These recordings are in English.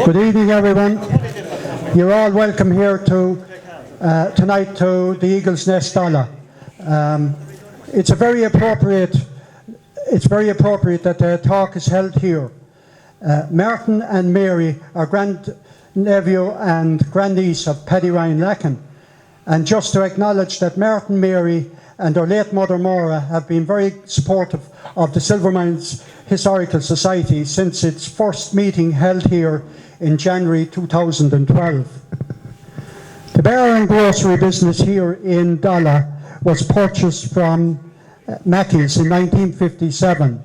Good evening, everyone. You're all welcome here to tonight to the Eagle's Nest Gala. It's very appropriate that the talk is held here. Martin and Mary are grandnephew and grandniece of Paddy Ryan Lacken, and just to acknowledge that Martin, Mary and their late mother Maura have been very supportive of the Silvermines Historical Society since its first meeting held here in January 2012. The bar and grocery business here in Dala was purchased from Mackey's in 1957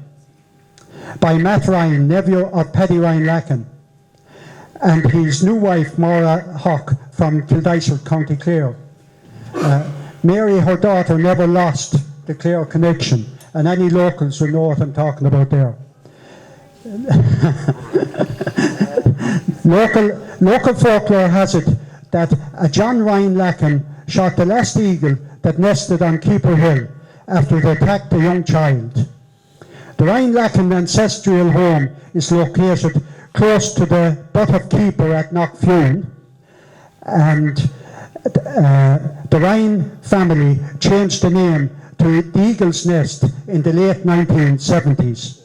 by Matt Ryan, nephew of Paddy Ryan Lacken, and his new wife Maura Hawk from Kildysart, County Clare. Mary, her daughter, never lost the Clare connection, and any locals will know what I'm talking about there. Local folklore has it that John Ryan Lacken shot the last eagle that nested on Keeper Hill after it attacked a young child. The Ryan Lacken ancestral home is located close to the butt of Keeper at Knockfune, and the Ryan family changed the name to the Eagle's Nest in the late 1970s.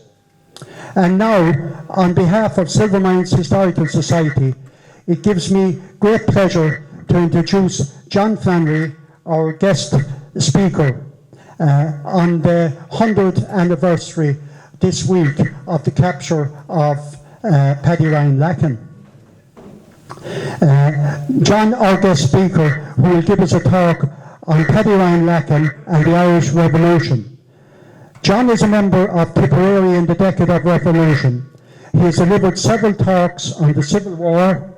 And now, on behalf of Silvermines Historical Society, it gives me great pleasure to introduce John Flannery, our guest speaker, on the 100th anniversary this week of the capture of Paddy Ryan Lacken. John, our guest speaker, who will give us a talk on Paddy Ryan Lacken and the Irish Revolution. John is a member of Tipperary in the decade of Revolution. He has delivered several talks on the Civil War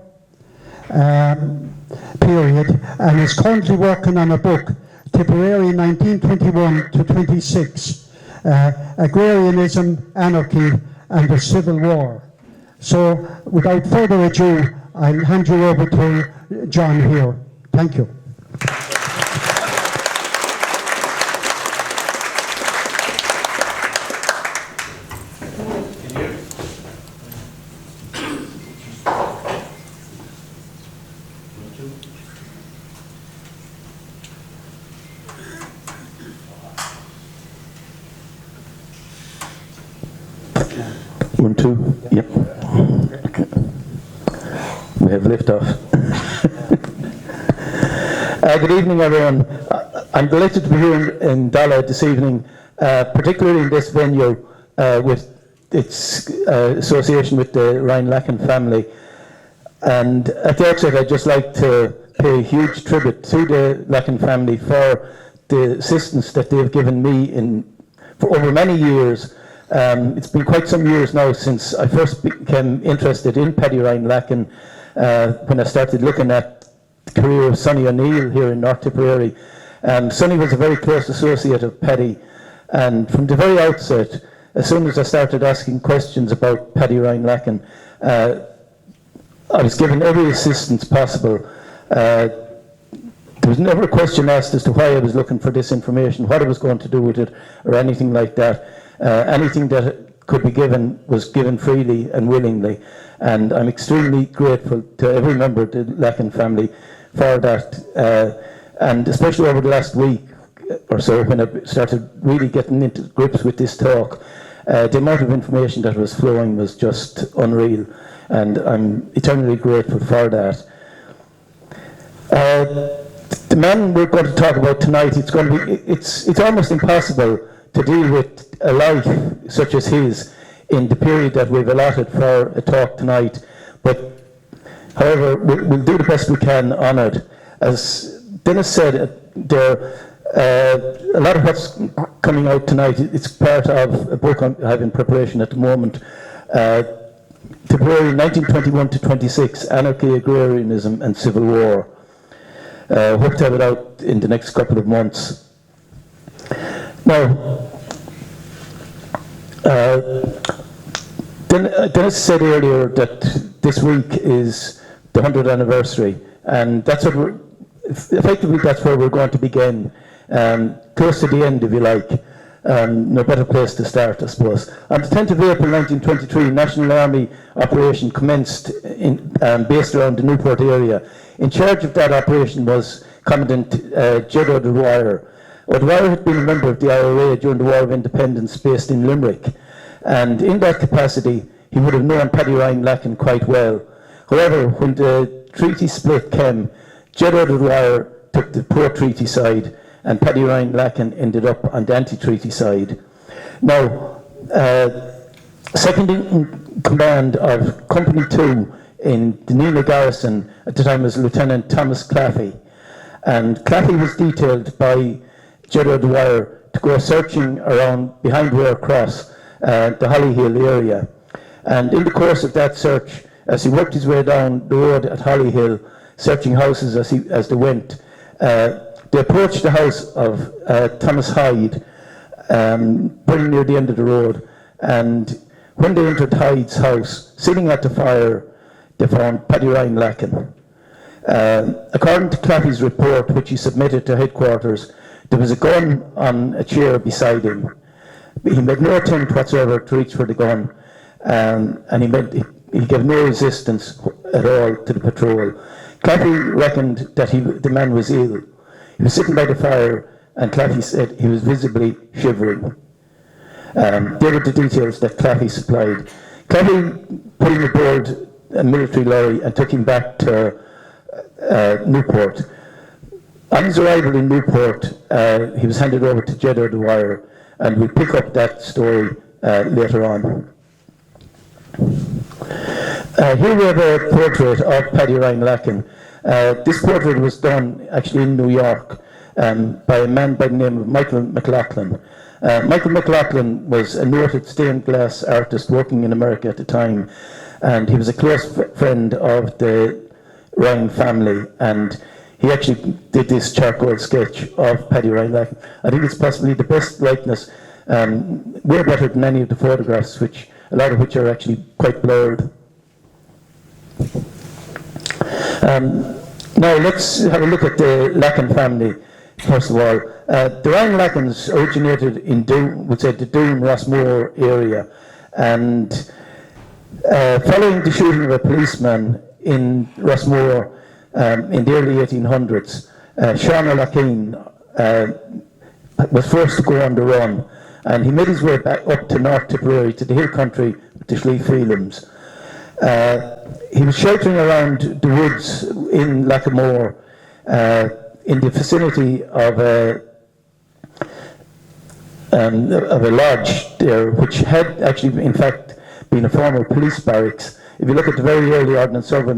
period and is currently working on a book, Tipperary 1921 to 26, Agrarianism, Anarchy and the Civil War. So without further ado, I'll hand you over to John here. Thank you. One, two, yep. Okay. We have liftoff. Good evening, everyone. I'm delighted to be here in Dala this evening, particularly in this venue with its association with the Ryan Lacken family. And at the outset, I'd just like to pay a huge tribute to the Lacken family for the assistance that they've given me for over many years. It's been quite some years now since I first became interested in Paddy Ryan Lacken when I started looking at the career of Sonny O'Neill here in North Tipperary. Sonny was a very close associate of Paddy, and from the very outset, as soon as I started asking questions about Paddy Ryan Lacken, I was given every assistance possible. There was never a question asked as to why I was looking for this information, what I was going to do with it, or anything like that. Anything that could be given was given freely and willingly, and I'm extremely grateful to every member of the Lacken family for that, and especially over the last week or so when I started really getting into grips with this talk, the amount of information that was flowing was just unreal, and I'm eternally grateful for that. The man we're going to talk about tonight, it's almost impossible to deal with a life such as his in the period that we've allotted for a talk tonight, but however we'll do the best we can on it. As Dennis said, a lot of what's coming out tonight, it's part of a book I have in preparation at the moment, Tipperary 1921 to 26, Anarchy, Agrarianism and Civil War. Hope to have it out in the next couple of months. Now, Dennis said earlier that this week is the 100th anniversary, and that's effectively that's where we're going to begin, close to the end, if you like. No better place to start, I suppose. On the 10th of April 1923, National Army operation commenced based around the Newport area. In charge of that operation was Commandant Jed O'Dwyer. O'Dwyer had been a member of the IRA during the War of Independence based in Limerick, and in that capacity he would have known Paddy Ryan Lacken quite well. However, when the treaty split came, Jed O'Dwyer took the pro-treaty side and Paddy Ryan Lacken ended up on the anti-treaty side. Now, second in command of Company 2 in the Nenagh garrison at the time was Lieutenant Thomas Claffey, and Claffey was detailed by Jed O'Dwyer to go searching around behind Ware Cross, the Hollyhill area. And in the course of that search, as he worked his way down the road at Hollyhill, searching houses as they went, they approached the house of Thomas Hyde, pretty near the end of the road, and when they entered Hyde's house, sitting at the fire, they found Paddy Ryan Lacken. According to Claffey's report, which he submitted to headquarters, there was a gun on a chair beside him. He made no attempt whatsoever to reach for the gun, and he gave no resistance at all to the patrol. Claffey reckoned that the man was ill. He was sitting by the fire, and Claffey said he was visibly shivering. They were the details that Claffey supplied. Claffey put him aboard a military lorry and took him back to Newport. On his arrival in Newport, he was handed over to Jed O'Dwyer, and we'll pick up that story later on. Here we have a portrait of Paddy Ryan Lacken. This portrait was done actually in New York by a man by the name of Michael McLaughlin. Michael McLaughlin was a noted stained glass artist working in America at the time, and he was a close friend of the Ryan family, and he actually did this charcoal sketch of Paddy Ryan Lacken. I think it's possibly the best likeness, way better than any of the photographs, a lot of which are actually quite blurred. Now let's have a look at the Lacken family, first of all. The Ryan Lackens originated in the Doon Rossmore area, and following the shooting of a policeman in Rossmore in the early 1800s, Sean Lacken was forced to go on the run, and he made his way back up to North Tipperary, to the hill country, to Slieve Phelan's. He was sheltering around the woods in Lackmore, in the vicinity of a lodge there, which had actually, in fact, been a former police barracks. If you look at the very early Ordnance Survey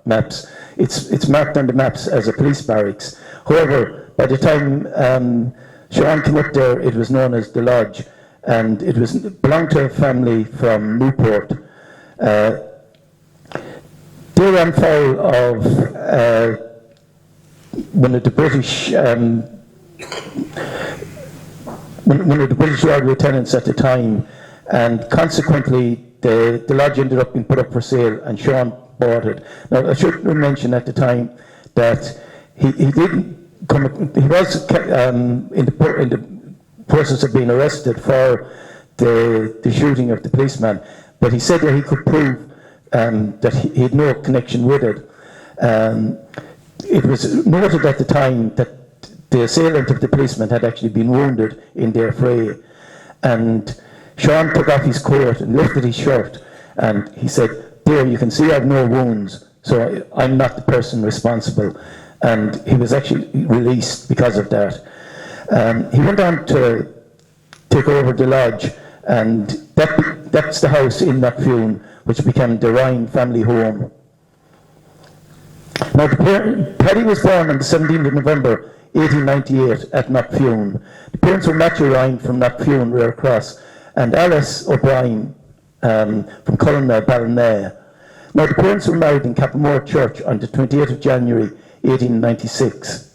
maps, it's marked on the maps as a police barracks. However, by the time Sean came up there, it was known as the lodge, and it belonged to a family from Newport. They ran foul of one of the British Royal Lieutenants at the time, and consequently the lodge ended up being put up for sale, and Sean bought it. Now I should mention at the time that he was in the process of being arrested for the shooting of the policeman, but he said that he could prove that he had no connection with it. It was noted at the time that the assailant of the policeman had actually been wounded in their fray, and Sean took off his coat and lifted his shirt, and he said, "There, you can see I have no wounds, so I'm not the person responsible." And he was actually released because of that. He went on to take over the lodge, and that's the house in Knockfune, which became the Ryan family home. Now, Paddy was born on the 17th of November 1898 at Knockfune. The parents were Matthew Ryan from Knockfune, Ware Cross, and Alice O'Brien from Cullenna, Ballina. Now, the parents were married in Capamore Church on the 28th of January 1896.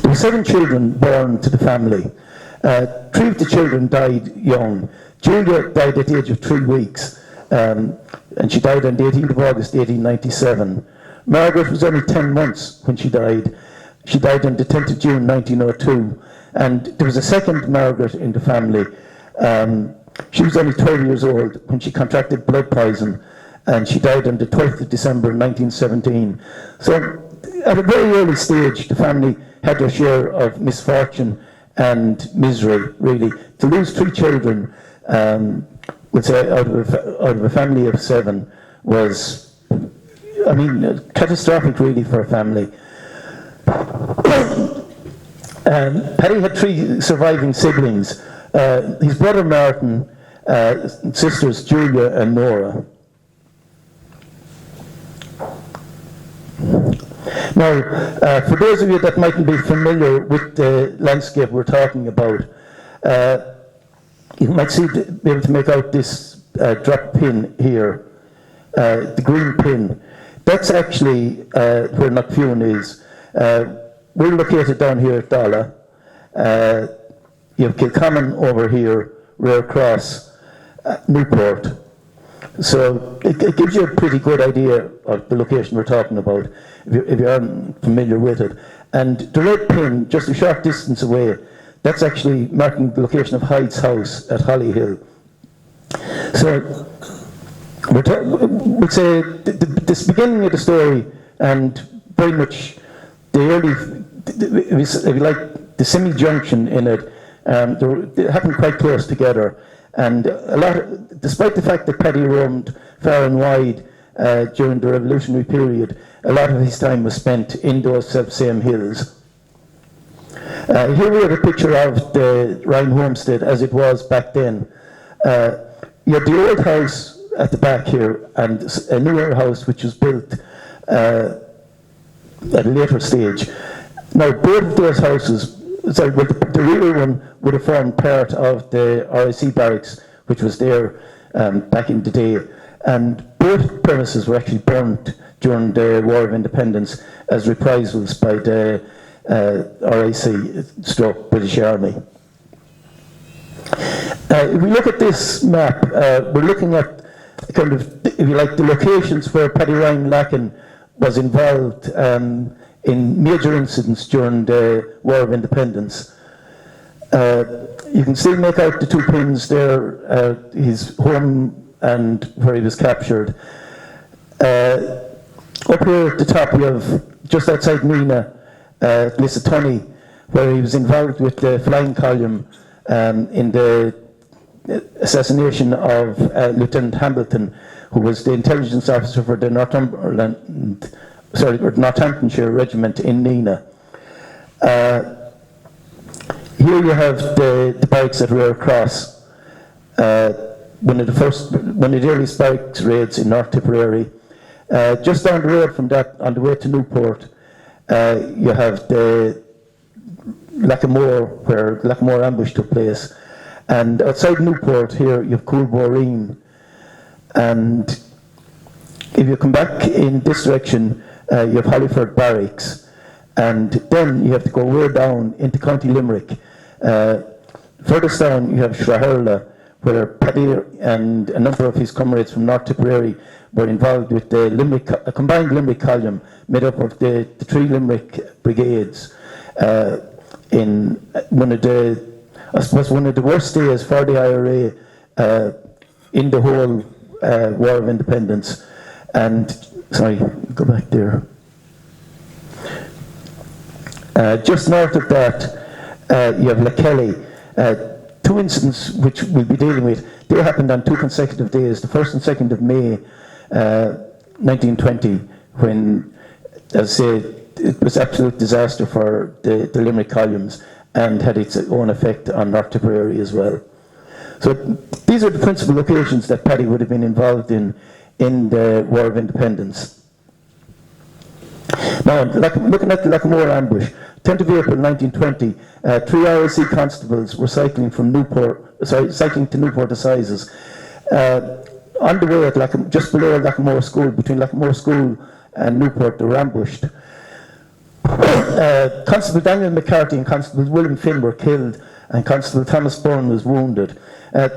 There were 7 children born to the family. 3 of the children died young. Julia died at the age of 3 weeks, and she died on the 18th of August 1897. Margaret was only 10 months when she died. She died on the 10th of June 1902. And there was a second Margaret in the family. She was only 12 years old when she contracted blood poison, and she died on the 12th of December 1917. So at a very early stage, the family had their share of misfortune and misery, really. To lose 3 children, we'll say, out of a family of 7 was, I mean, catastrophic, really, for a family. Paddy had 3 surviving siblings. His brother Martin, sisters Julia and Nora. Now, for those of you that mightn't be familiar with the landscape we're talking about, you might be able to make out this drop pin here, the green pin. That's actually where Knockfune is. We're located down here at Dala. You have Kilcommon over here, Rare Cross, Newport. So it gives you a pretty good idea of the location we're talking about, if you aren't familiar with it. And the red pin, just a short distance away, that's actually marking the location of Hyde's house at Hollyhill. So we'll say this beginning of the story, and very much the early, if you like, the semi-junction in it, they happened quite close together. And despite the fact that Paddy roamed far and wide during the revolutionary period, a lot of his time was spent in those same hills. Here we have a picture of the Ryan homestead as it was back then. You have the old house at the back here, and a newer house which was built at a later stage. Now, both of those houses, the rear one would have formed part of the RIC barracks, which was there back in the day. And both premises were actually burnt during the War of Independence as reprisals by the RIC / British Army. If we look at this map, we're looking at kind of, if you like, the locations where Paddy Ryan Lacken was involved in major incidents during the War of Independence. You can still make out the 2 pins there, his home and where he was captured. Up here at the top we have, just outside Nina, Lissatunny, where he was involved with the flying column in the assassination of Lieutenant Hamilton, who was the intelligence officer for the Northamptonshire Regiment in Nina. Here you have the barracks at Rare Cross, one of the earliest barracks raids in North Tipperary. Just down the road from that, on the way to Newport, you have the Lacken, where the Lacken ambush took place. And outside Newport here, you have Coolboreen. And if you come back in this direction, you have Hollyford Barracks. And then you have to go way down into County Limerick. Furthest down, you have Shraherla, where Paddy and a number of his comrades from North Tipperary were involved with a combined Limerick column made up of the 3 Limerick brigades in one of the worst days for the IRA in the whole War of Independence. And, sorry, go back there. Just north of that, you have Lacken. 2 incidents which we'll be dealing with. They happened on 2 consecutive days, the 1st and 2nd of May 1920, when, as I say, it was absolute disaster for the Limerick columns and had its own effect on North Tipperary as well. So these are the principal locations that Paddy would have been involved in the War of Independence. Now, looking at the Lacken ambush, 10th of April 1920, 3 RIC constables were cycling to Newport Assizes. On the way at just below Lacken School, between Lacken School and Newport, they were ambushed. Constable Daniel McCarthy and Constable William Finn were killed, and Constable Thomas Byrne was wounded.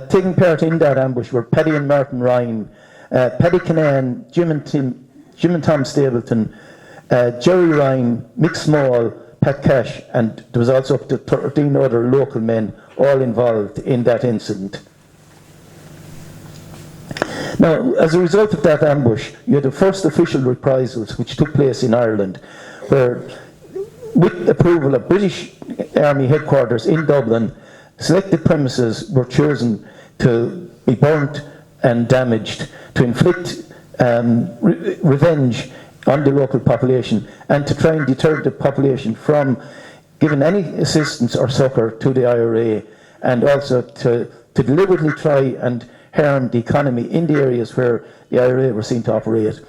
Taking part in that ambush were Paddy and Martin Ryan, Paddy Kinane, Jim and Tom Stapleton, Jerry Ryan, Mick Small, Pat Cash, and there was also up to 13 other local men all involved in that incident. Now, as a result of that ambush, you had the first official reprisals which took place in Ireland, where, with approval of British Army headquarters in Dublin, selected premises were chosen to be burnt and damaged to inflict revenge on the local population and to try and deter the population from giving any assistance or succour to the IRA, and also to deliberately try and harm the economy in the areas where the IRA were seen to operate.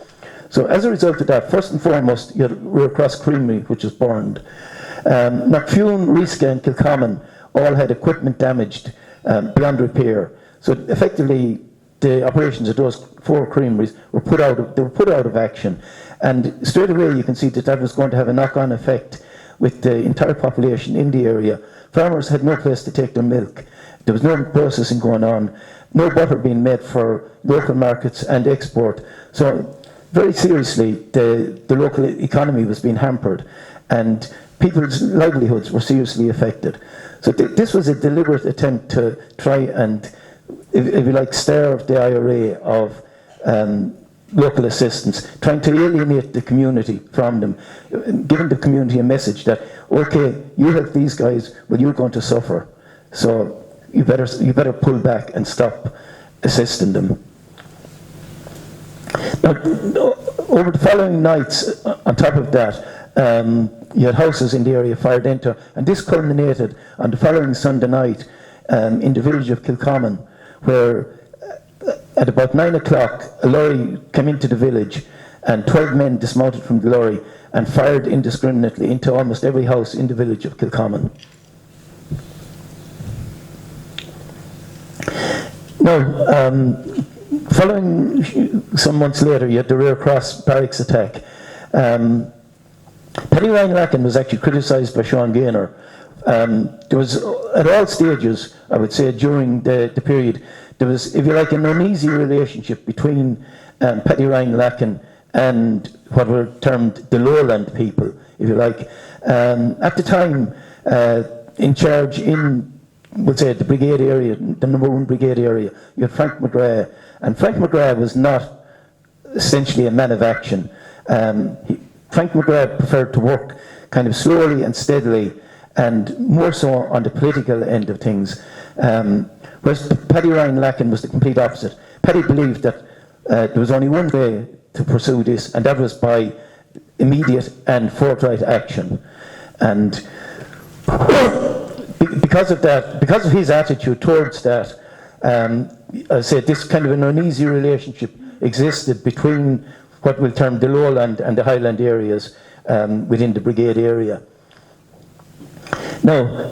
So as a result of that, first and foremost, you had Red Cross Creamery, which was burned. Knockfune, Riska and Kilcommon all had equipment damaged beyond repair. So effectively, the operations of those 4 creameries were put out of action. And straight away you can see that that was going to have a knock-on effect with the entire population in the area. Farmers had no place to take their milk. There was no processing going on, no butter being made for local markets and export. So very seriously, the local economy was being hampered, and people's livelihoods were seriously affected. So this was a deliberate attempt to try and, if you like, starve the IRA of local assistance, trying to alienate the community from them, giving the community a message that, okay, you help these guys, well, you're going to suffer. So you better pull back and stop assisting them. Now, over the following nights, on top of that, you had houses in the area fired into, and this culminated on the following Sunday night in the village of Kilcommon, where at about 9 o'clock a lorry came into the village, and 12 men dismounted from the lorry and fired indiscriminately into almost every house in the village of Kilcommon. Now, following some months later, you had the Red Cross barracks attack. Paddy Ryan Lacken was actually criticised by Sean Gaynor. There was, at all stages, I would say, during the period, there was, if you like, an uneasy relationship between Paddy Ryan Lacken and what were termed the lowland people, if you like. At the time, in charge in, we'll say, the brigade area, the number 1 brigade area, you had Frank McGrath, and Frank McGrath was not essentially a man of action. Frank McGrath preferred to work kind of slowly and steadily, and more so on the political end of things. Whereas Paddy Ryan Lacken was the complete opposite. Paddy believed that there was only one way to pursue this, and that was by immediate and forthright action. And because of that, because of his attitude towards that, I said this kind of an uneasy relationship existed between what we'll term the lowland and the highland areas within the brigade area. Now,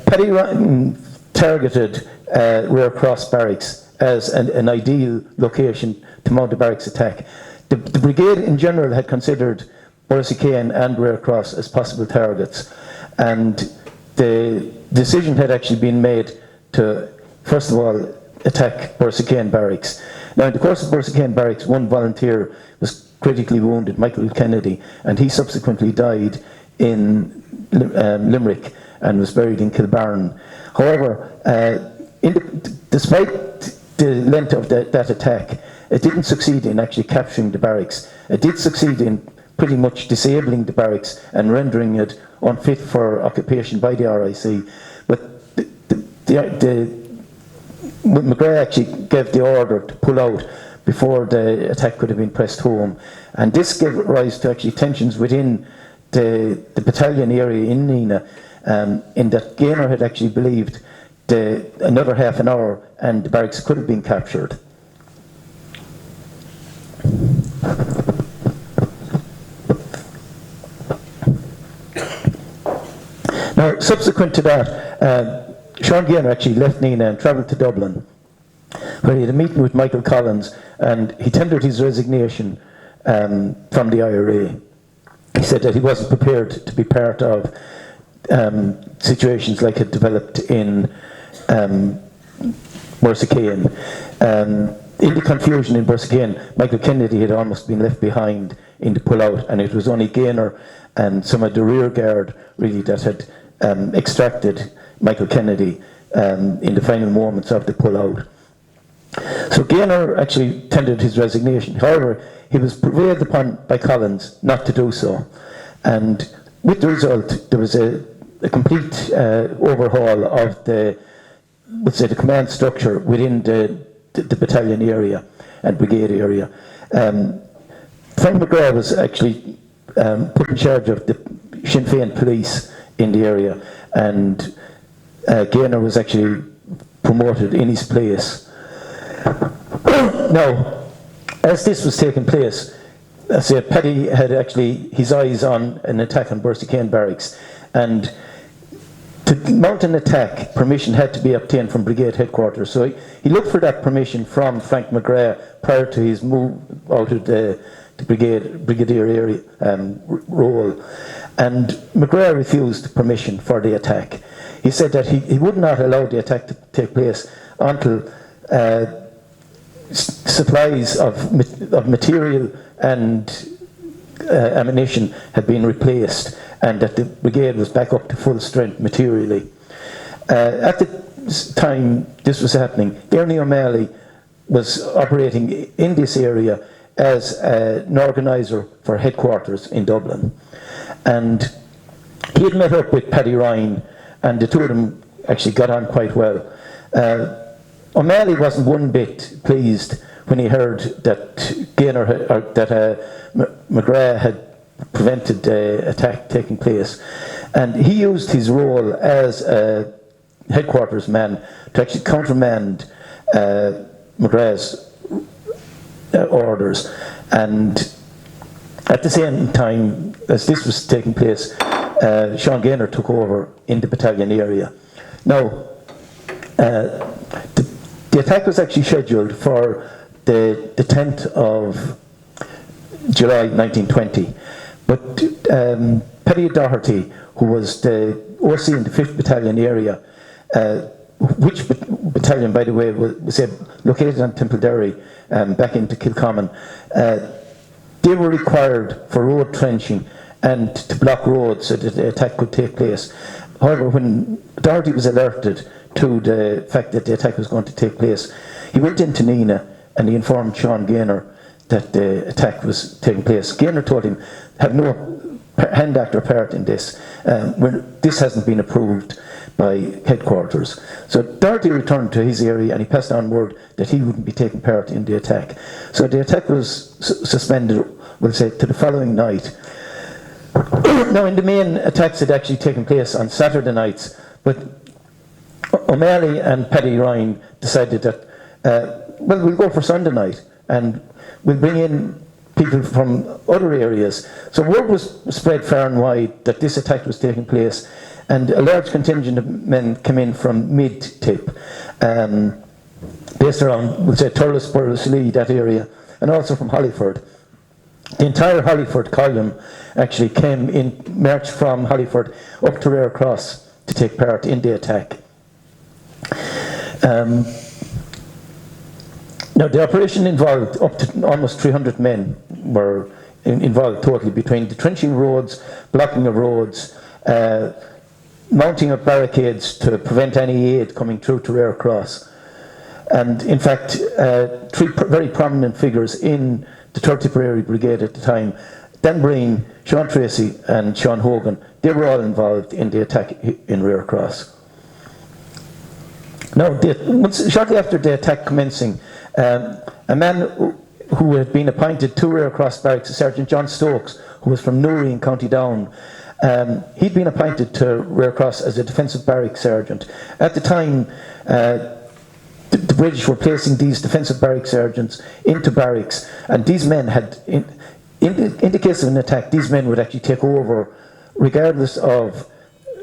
Paddy Ryan targeted Red Cross barracks as an ideal location to mount a barracks attack. The brigade in general had considered Borrisokane and Red Cross as possible targets, and the decision had actually been made to, first of all, attack Borrisokane barracks. Now, in the course of Borrisokane barracks, one volunteer was critically wounded, Michael Kennedy, and he subsequently died in Limerick and was buried in Kilbarn. However, despite the length of that attack, it didn't succeed in actually capturing the barracks. It did succeed in pretty much disabling the barracks and rendering it unfit for occupation by the RIC. But McGrath actually gave the order to pull out before the attack could have been pressed home. And this gave rise to actually tensions within the battalion area in Nina, in that Gaynor had actually believed another half an hour and the barracks could have been captured. Now, subsequent to that, Sean Gaynor actually left Nina and travelled to Dublin, where he had a meeting with Michael Collins, and he tendered his resignation from the IRA. He said that he wasn't prepared to be part of situations like had developed in Borrisokane. In the confusion in Borrisokane, Michael Kennedy had almost been left behind in the pullout, and it was only Gaynor and some of the rear guard really that had extracted Michael Kennedy in the final moments of the pullout. So Gaynor actually tendered his resignation. However, he was prevailed upon by Collins not to do so. And with the result, there was a complete overhaul of the command structure within the battalion area and brigade area. Frank McGrath was actually put in charge of the Sinn Féin police in the area, and Gaynor was actually promoted in his place. Now, as this was taking place, I say Paddy had actually his eyes on an attack on Bursicane Barracks, and to mount an attack, permission had to be obtained from brigade headquarters. So he looked for that permission from Frank McGrath prior to his move out of the brigadier area role, and McGrath refused permission for the attack. He said that he would not allow the attack to take place until supplies of material and ammunition had been replaced, and that the brigade was back up to full strength materially. At the time this was happening, Ernie O'Malley was operating in this area as an organiser for headquarters in Dublin, and he had met up with Paddy Ryan, and the two of them actually got on quite well. O'Malley wasn't one bit pleased when he heard that McGrath had prevented the attack taking place, and he used his role as a headquarters man to actually countermand McGrath's orders. And at the same time as this was taking place, Sean Gaynor took over in the battalion area. Now, the attack was actually scheduled for the 10th of July 1920, but Paddy O'Doherty, who was the OC in the 5th Battalion area, which battalion, by the way, was located on Templederry, back into Kilcommon, they were required for road trenching and to block roads so that the attack could take place. However, when Doherty was alerted to the fact that the attack was going to take place, he went into Nina and he informed Sean Gaynor that the attack was taking place. Gaynor told him, have no hand act or part in this. This hasn't been approved by headquarters. So Doherty returned to his area and he passed on word that he wouldn't be taking part in the attack. So the attack was suspended, we'll say, to the following night. Now, in the main, attacks had actually taken place on Saturday nights, but O'Malley and Paddy Ryan decided that, well, we'll go for Sunday night and we'll bring in people from other areas. So word was spread far and wide that this attack was taking place, and a large contingent of men came in from mid-tip, based around, we'll say, Turles, Burleslee, that area, and also from Hollyford. The entire Hollyford column actually came in, marched from Hollyford up to Rare Cross to take part in the attack. Now, the operation involved up to almost 300 men were involved totally, between the trenching roads, blocking of roads, mounting of barricades to prevent any aid coming through to Rare Cross. And in fact, three very prominent figures in the 3rd Tipperary Brigade at the time, Dan Breen, Sean Tracy and Sean Hogan, they were all involved in the attack in Rare Cross. Now, shortly after the attack commencing, a man who had been appointed to Rare Cross Barracks, Sergeant John Stokes, who was from Newry in County Down, he'd been appointed to Rare Cross as a defensive barracks sergeant. At the time, the British were placing these defensive barracks sergeants into barracks, and these men had, in the case of an attack, these men would actually take over, regardless of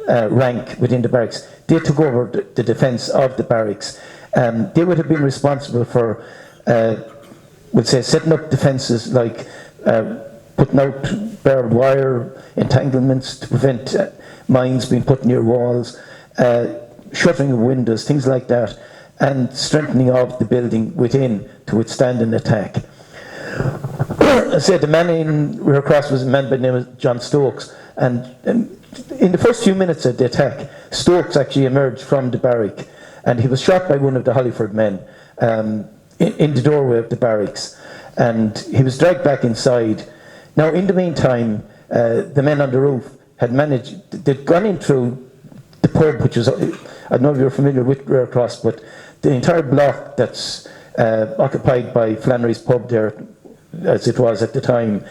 rank within the barracks. They took over the defence of the barracks. They would have been responsible for, we'll say, setting up defences like putting out barbed wire entanglements to prevent mines being put near walls, shuttering of windows, things like that, and strengthening of the building within to withstand an attack. I said the man in Rare Cross was a man by the name of John Stokes, And in the first few minutes of the attack, Stokes actually emerged from the barrack, and he was shot by one of the Hollyford men in the doorway of the barracks, and he was dragged back inside. Now, in the meantime, the men on the roof had they'd gone in through the pub, which was, I don't know if you're familiar with Rare Cross, but the entire block that's occupied by Flannery's pub there, as it was at the time,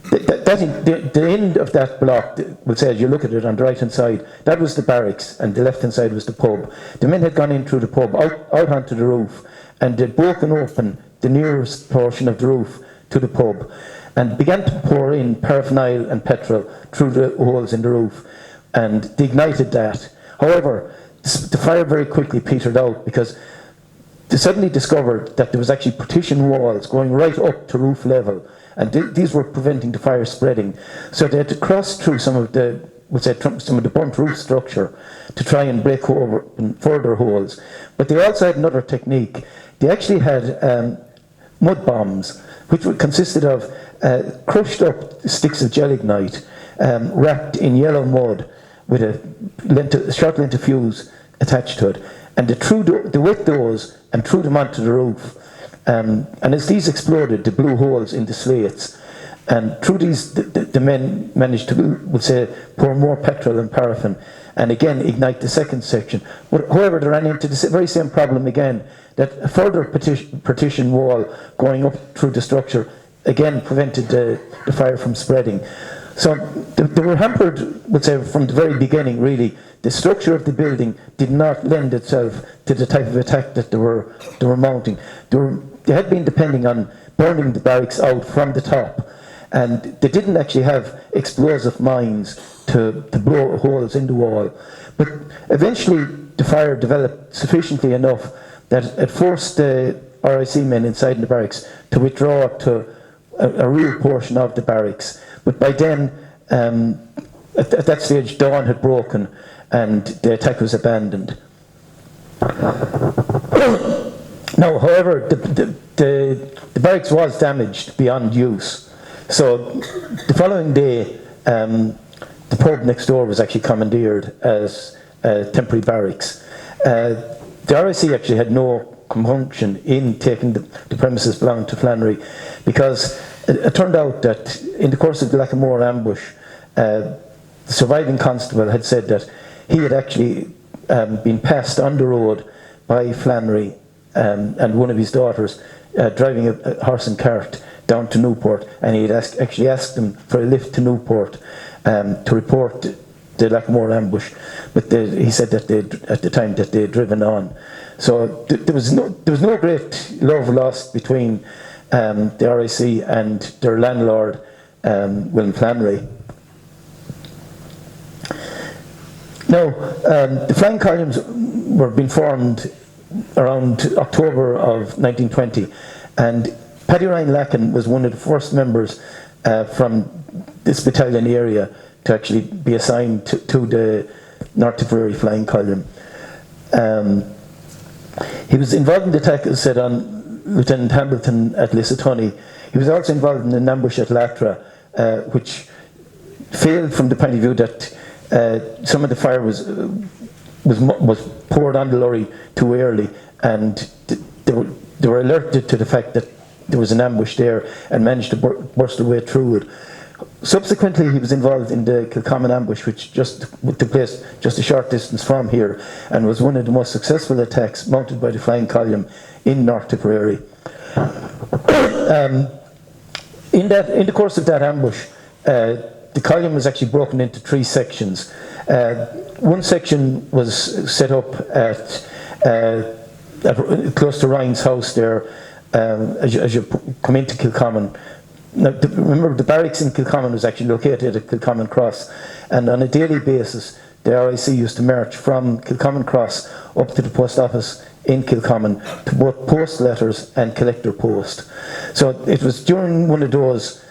the end of that block, we'll say as you look at it on the right hand side, that was the barracks, and the left hand side was the pub. The men had gone in through the pub, out onto the roof, and they'd broken open the nearest portion of the roof to the pub, and began to pour in paraffin and petrol through the holes in the roof, and they ignited that. However, the fire very quickly petered out, because they suddenly discovered that there was actually partition walls going right up to roof level, and these were preventing the fire spreading. So they had to cross through some of the burnt roof structure to try and break over further holes. But they also had another technique. They actually had mud bombs, which consisted of crushed up sticks of gelignite wrapped in yellow mud with a short length of fuse attached to it, and they wet those and threw them onto the roof. And as these exploded, they blew holes in the slates, and through these the men managed to, we'll say, pour more petrol and paraffin, and again ignite the second section. But however, they ran into the very same problem again, that a further partition wall going up through the structure again prevented the fire from spreading. So they were hampered, we'll say, from the very beginning, really. The structure of the building did not lend itself to the type of attack that they were mounting. They had been depending on burning the barracks out from the top, and they didn't actually have explosive mines to blow holes in the wall. But eventually the fire developed sufficiently enough that it forced the RIC men inside the barracks to withdraw to a real portion of the barracks. But by then, at that stage, dawn had broken and the attack was abandoned. Now, however, the barracks was damaged beyond use. So the following day, the pub next door was actually commandeered as temporary barracks. The RIC actually had no compunction in taking the premises belonging to Flannery, because it turned out that in the course of the Lacken ambush, the surviving constable had said that he had actually been passed on the road by Flannery and one of his daughters driving a horse and cart down to Newport, and he had actually asked them for a lift to Newport to report the Lacken ambush, but he said that at the time that they had driven on. So there was no great love lost between the RIC and their landlord, William Flannery. Now, the flying columns were being formed around October of 1920, and Paddy Ryan Lacken was one of the first members from this battalion area to actually be assigned to the North Tipperary flying column. He was involved in the attack, as said, on Lieutenant Hamilton at Lissadhoney. He was also involved in an ambush at Latra, which failed from the point of view that some of the fire was poured on the lorry too early, and they were alerted to the fact that there was an ambush there and managed to burst their way through it. Subsequently, he was involved in the Kilcommon ambush, which took place just a short distance from here, and was one of the most successful attacks mounted by the flying column in North Tipperary. In the course of that ambush, the column was actually broken into three sections. One section was set up at close to Ryan's house there, as you come into Kilcommon. Now, remember, the barracks in Kilcommon was actually located at Kilcommon Cross, and on a daily basis the RIC used to march from Kilcommon Cross up to the post office in Kilcommon to both post letters and collect their post. So it was during one of those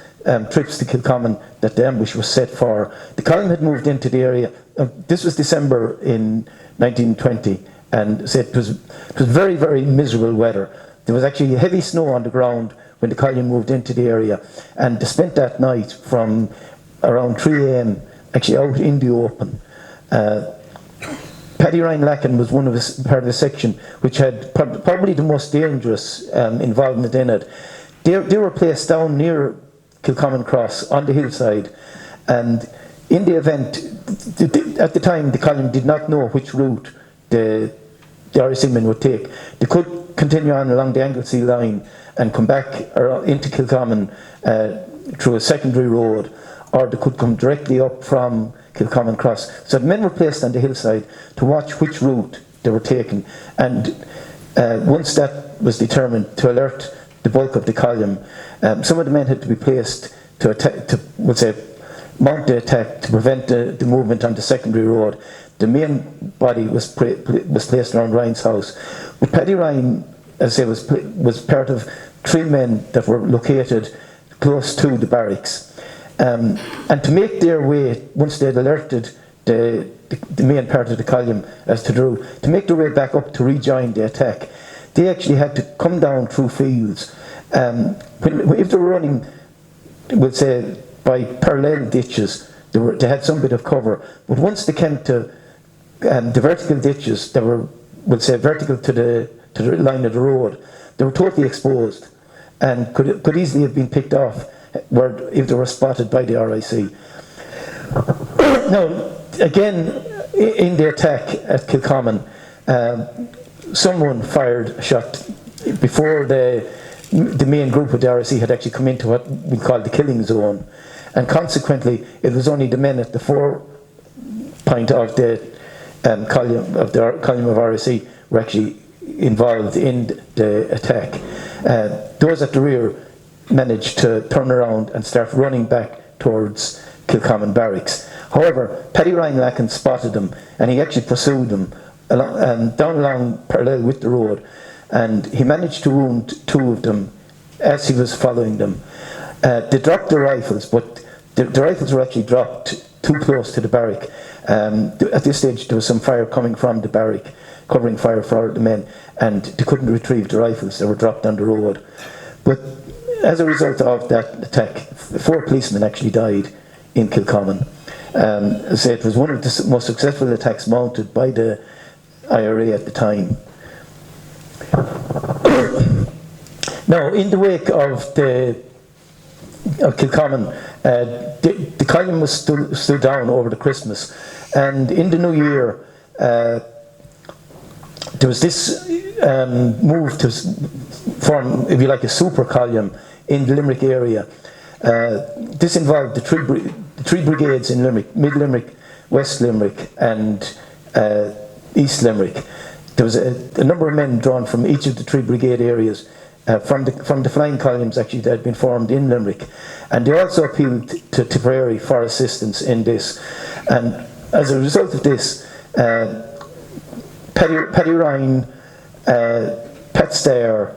trips to Kilcommon that the ambush was set for. The column had moved into the area. This was December in 1920, and so it was very, very miserable weather. There was actually heavy snow on the ground when the column moved into the area, and they spent that night from around 3 a.m. actually out in the open. Paddy Ryan Lacken was part of the section which had probably the most dangerous involvement in it. They were placed down near Kilcommon Cross on the hillside, and in the event, at the time the column did not know which route the RSC men would take. They could continue on along the Anglesey line and come back into Kilcommon through a secondary road, or they could come directly up from Kilcommon Cross. So the men were placed on the hillside to watch which route they were taking, and once that was determined, to alert the bulk of the column, some of the men had to be placed to attack, we'll say, mount the attack to prevent the movement on the secondary road. The main body was placed around Ryan's house. But Paddy Ryan, as I say, was part of 3 men that were located close to the barracks. And to make their way, once they had alerted the main part of the column as to the route, to make their way back up to rejoin the attack, they actually had to come down through fields. If they were running, we'll say, by parallel ditches, they had some bit of cover. But once they came to the vertical ditches that were, we'll say, vertical to the line of the road, they were totally exposed and could easily have been picked off if they were spotted by the RIC. Now, again, in the attack at Kilcommon, someone fired a shot before the main group of the RIC had actually come into what we call the killing zone, and consequently it was only the men at the forepoint of the column of RIC were actually involved in the attack. Those at the rear managed to turn around and start running back towards Kilcommon Barracks. However, Paddy Ryan Lacken spotted them, and he actually pursued them down along parallel with the road, and he managed to wound 2 of them as he was following them. They dropped their rifles, but the rifles were actually dropped too close to the barrack. At this stage there was some fire coming from the barrack, covering fire for the men, and they couldn't retrieve the rifles. They were dropped on the road. But as a result of that attack, 4 policemen actually died in Kilcommon. So it was one of the most successful attacks mounted by the IRA at the time. Now, in the wake of Kilcommon, the column was stood down over the Christmas, and in the new year there was this move to form, if you like, a super column in the Limerick area. This involved the three brigades in Limerick: Mid Limerick, West Limerick and East Limerick. There was a number of men drawn from each of the 3 brigade areas, from the flying columns actually that had been formed in Limerick, and they also appealed to Tipperary for assistance in this. And as a result of this, Paddy Ryan, Pat Stair,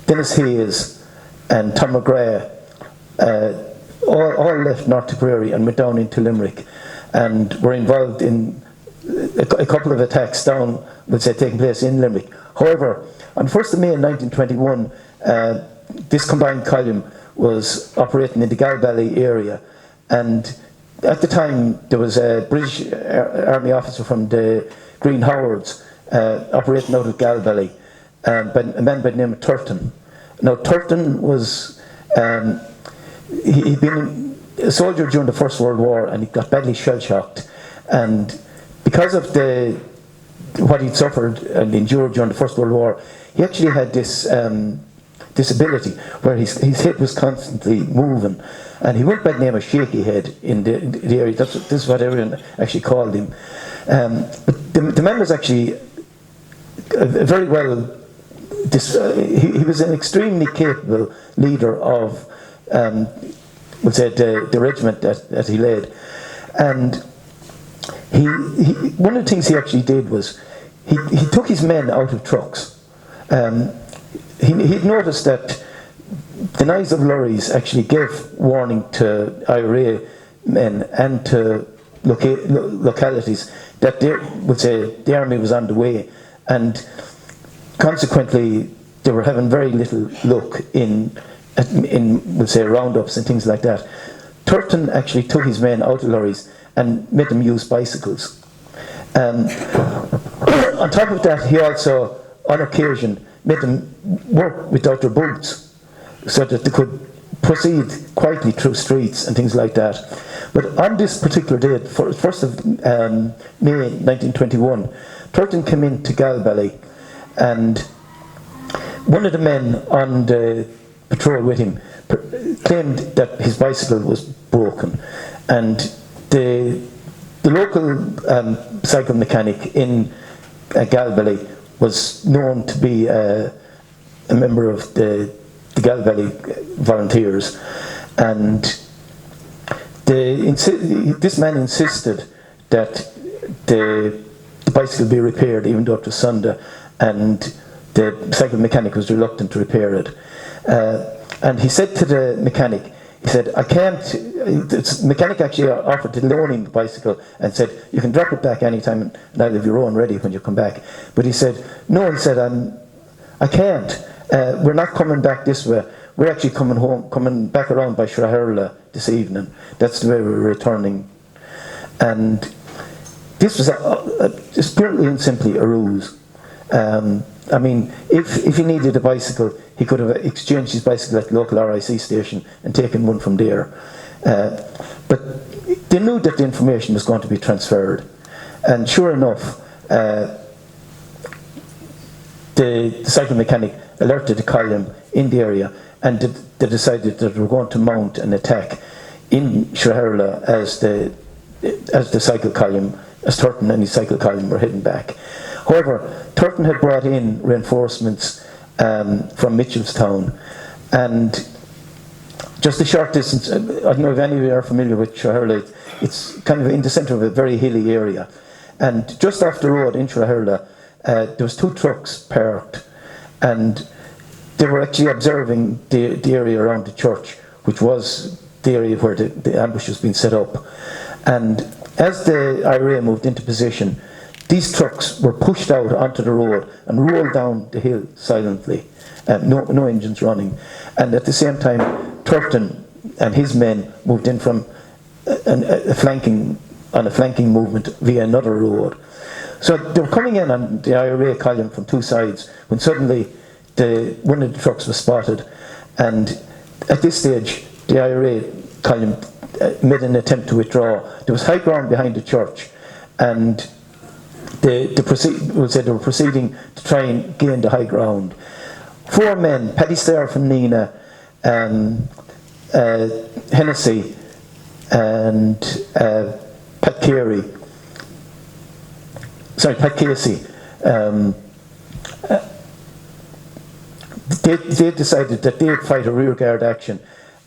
Dennis Hayes and Tom McGrath all left North Tipperary and went down into Limerick, and were involved in a couple of attacks down, let's say, taking place in Limerick. However, on 1st of May 1921, this combined column was operating in the Galbally area, and at the time there was a British Army officer from the Green Howards operating out of Galbally, a man by the name of Turton. Now, Turton was he'd been a soldier during the First World War, and he got badly shell-shocked, and because of what he'd suffered and endured during the First World War, he actually had this disability where his head was constantly moving, and he went by the name of Shaky Head in the area. This is what everyone actually called him. But the man was actually very well. He was an extremely capable leader of, we'll say, the regiment that he led, and he one of the things he actually did was he took his men out of trucks. He'd noticed that the noise of lorries actually gave warning to IRA men and to localities that they would say the army was on the way, and consequently they were having very little luck in we'll say roundups and things like that. Turton actually took his men out of lorries and made them use bicycles. On top of that, he also, on occasion, made them work without their boots, so that they could proceed quietly through streets and things like that. But on this particular day, 1st of May 1921, Turton came into Galbally, and one of the men on the patrol with him claimed that his bicycle was broken, and the local cycle mechanic in Galbally was known to be a member of the Galbally volunteers, and this man insisted that the bicycle be repaired even though it was Sunday, and the cycle mechanic was reluctant to repair it. And he said to the mechanic, he said, I can't, the mechanic actually offered to loan him the bicycle and said, you can drop it back anytime and I'll have your own ready when you come back. But he said, no, he said, I can't. We're not coming back this way. We're actually coming back around by Shraherla this evening. That's the way we're returning. And this was just purely and simply a ruse. I mean, if he needed a bicycle, he could have exchanged his bicycle at the local RIC station and taken one from there. But they knew that the information was going to be transferred. And sure enough, the cycle mechanic alerted the column in the area, and they decided that they were going to mount an attack in Shraherla as the cycle column, as Turton and his cycle column were heading back. However, Turton had brought in reinforcements from Mitchellstown, and just a short distance, I don't know if any of you are familiar with Shraherla, it's kind of in the centre of a very hilly area, and just off the road in Shraherla, there was 2 trucks parked, and they were actually observing the area around the church, which was the area where the ambush was being set up. And as the IRA moved into position, these trucks were pushed out onto the road and rolled down the hill silently, no engines running. And at the same time, Turton and his men moved in from a flanking movement via another road. So they were coming in on the IRA column from 2 sides when suddenly one of the trucks was spotted, and at this stage the IRA column made an attempt to withdraw. There was high ground behind the church, and they were proceeding to try and gain the high ground. 4 men, Paddy from Nina, Hennessy, and Pat Casey, they decided that they'd fight a rearguard action,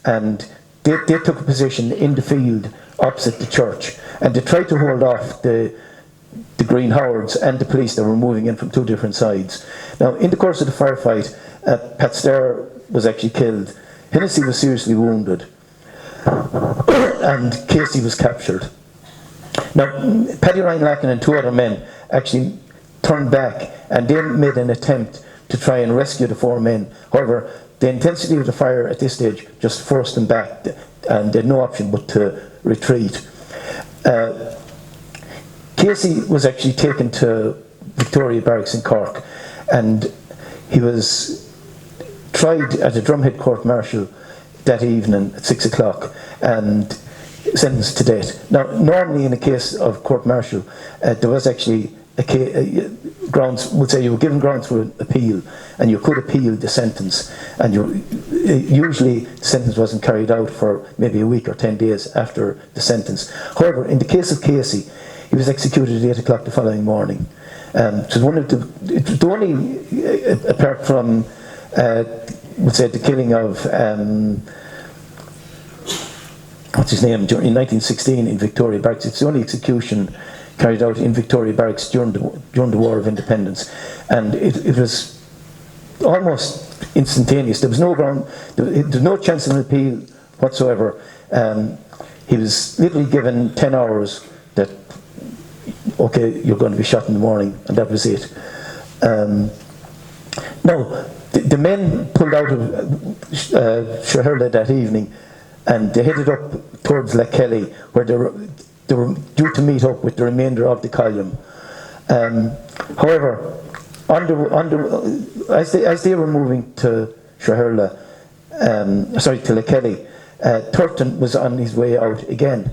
and they took a position in the field opposite the church, and they tried to hold off the Green Howards and the police that were moving in from 2 different sides. Now, in the course of the firefight, Pat Starr was actually killed, Hennessy was seriously wounded, and Casey was captured. Now, Paddy Ryan Lacken and 2 other men actually turned back, and they made an attempt to try and rescue the 4 men. However, the intensity of the fire at this stage just forced them back, and they had no option but to retreat. Casey was actually taken to Victoria Barracks in Cork, and he was tried at a Drumhead court martial that evening at 6 o'clock and sentenced to death. Now, normally in a case of court martial, there was actually grounds, would say you were given grounds for appeal, and you could appeal the sentence, and usually the sentence wasn't carried out for maybe a week or 10 days after the sentence. However, in the case of Casey, he was executed at 8 o'clock the following morning. It was the only, apart from, would say, the killing of, what's his name, in 1916 in Victoria Barracks, it's the only execution carried out in Victoria Barracks during the War of Independence, and it was almost instantaneous. There was no ground, there was no chance of an appeal whatsoever. He was literally given 10 hours that, okay, you're going to be shot in the morning, and that was it. Now, the men pulled out of Shraherla that evening and they headed up towards Lacken, where they were due to meet up with the remainder of the column. However, as they were moving to to Lacken, Turton was on his way out again,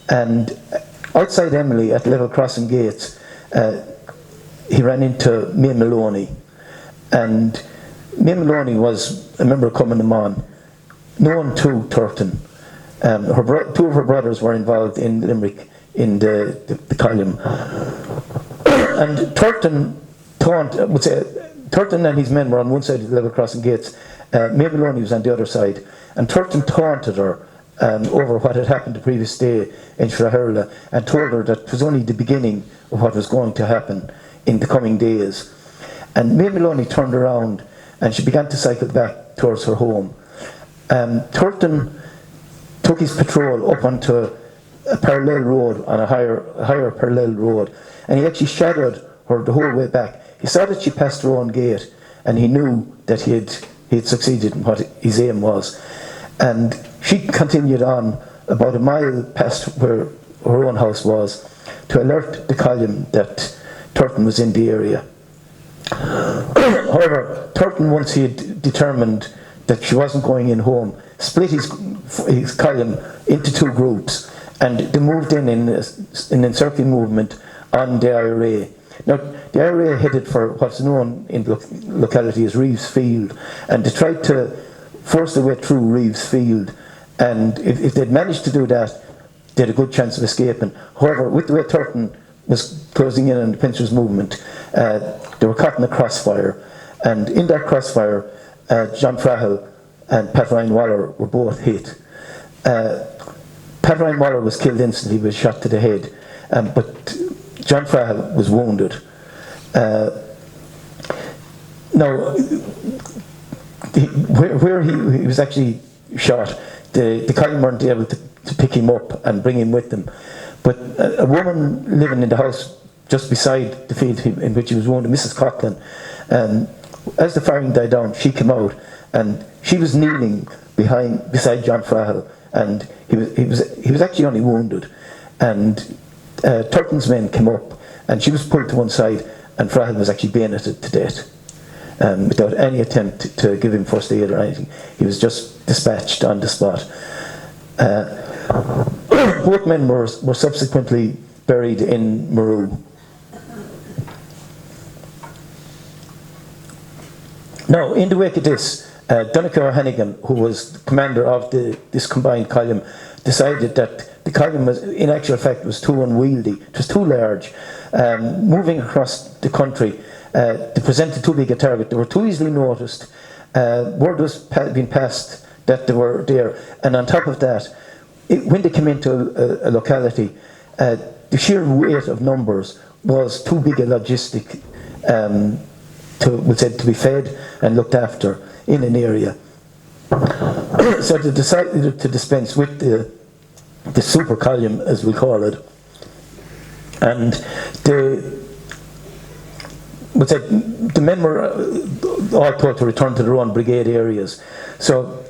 and outside Emily at level crossing gates, he ran into May Maloney, and May Maloney was a member of Cumann na Món, known to Turton. Two of her brothers were involved in Limerick in the column, and Turton and his men were on one side of the level crossing gates. May Maloney was on the other side, and Turton taunted her over what had happened the previous day in Shraherla, and told her that it was only the beginning of what was going to happen in the coming days. And May Maloney turned around and she began to cycle back towards her home. Turton took his patrol up onto a parallel road, on a higher parallel road, and he actually shadowed her the whole way back. He saw that she passed her own gate, and he knew that he had succeeded in what his aim was. And she continued on about a mile past where her own house was to alert the column that Turton was in the area. However, Turton, once he had determined that she wasn't going in home, split his column into two groups, and they moved in an encircling movement on the IRA. Now, the IRA headed for what's known in the locality as Reeves Field, and they tried to force their way through Reeves Field, and if they'd managed to do that, they had a good chance of escaping. However, with the way Turton was closing in on the Pinchers movement, they were caught in a crossfire, and in that crossfire, John Frahel and Pat Ryan Waller were both hit. Pat Ryan Waller was killed instantly, he was shot to the head, but John Frahel was wounded. Now, where he was actually shot, the column weren't able to pick him up and bring him with them. But a woman living in the house just beside the field in which he was wounded, Mrs. Coughlin, as the firing died down, she came out and she was kneeling beside John Frahel, and he was actually only wounded. And Turton's men came up, and she was pulled to one side, and Frahel was actually bayoneted to death, without any attempt to give him first aid or anything. He was just dispatched on the spot. Both men were subsequently buried in Maru. Now, in the wake of this, Donnacha O'Hannigan, who was the commander of this combined column, decided that the column was, in actual fact, was too unwieldy, it was too large. Moving across the country, they presented too big a target, they were too easily noticed. Word was being passed that they were there, and on top of that, when they came into a locality, the sheer weight of numbers was too big a logistic to be fed and looked after in an area. So they decided to dispense with the super column, as we call it, and the men were all told to return to their own brigade areas. So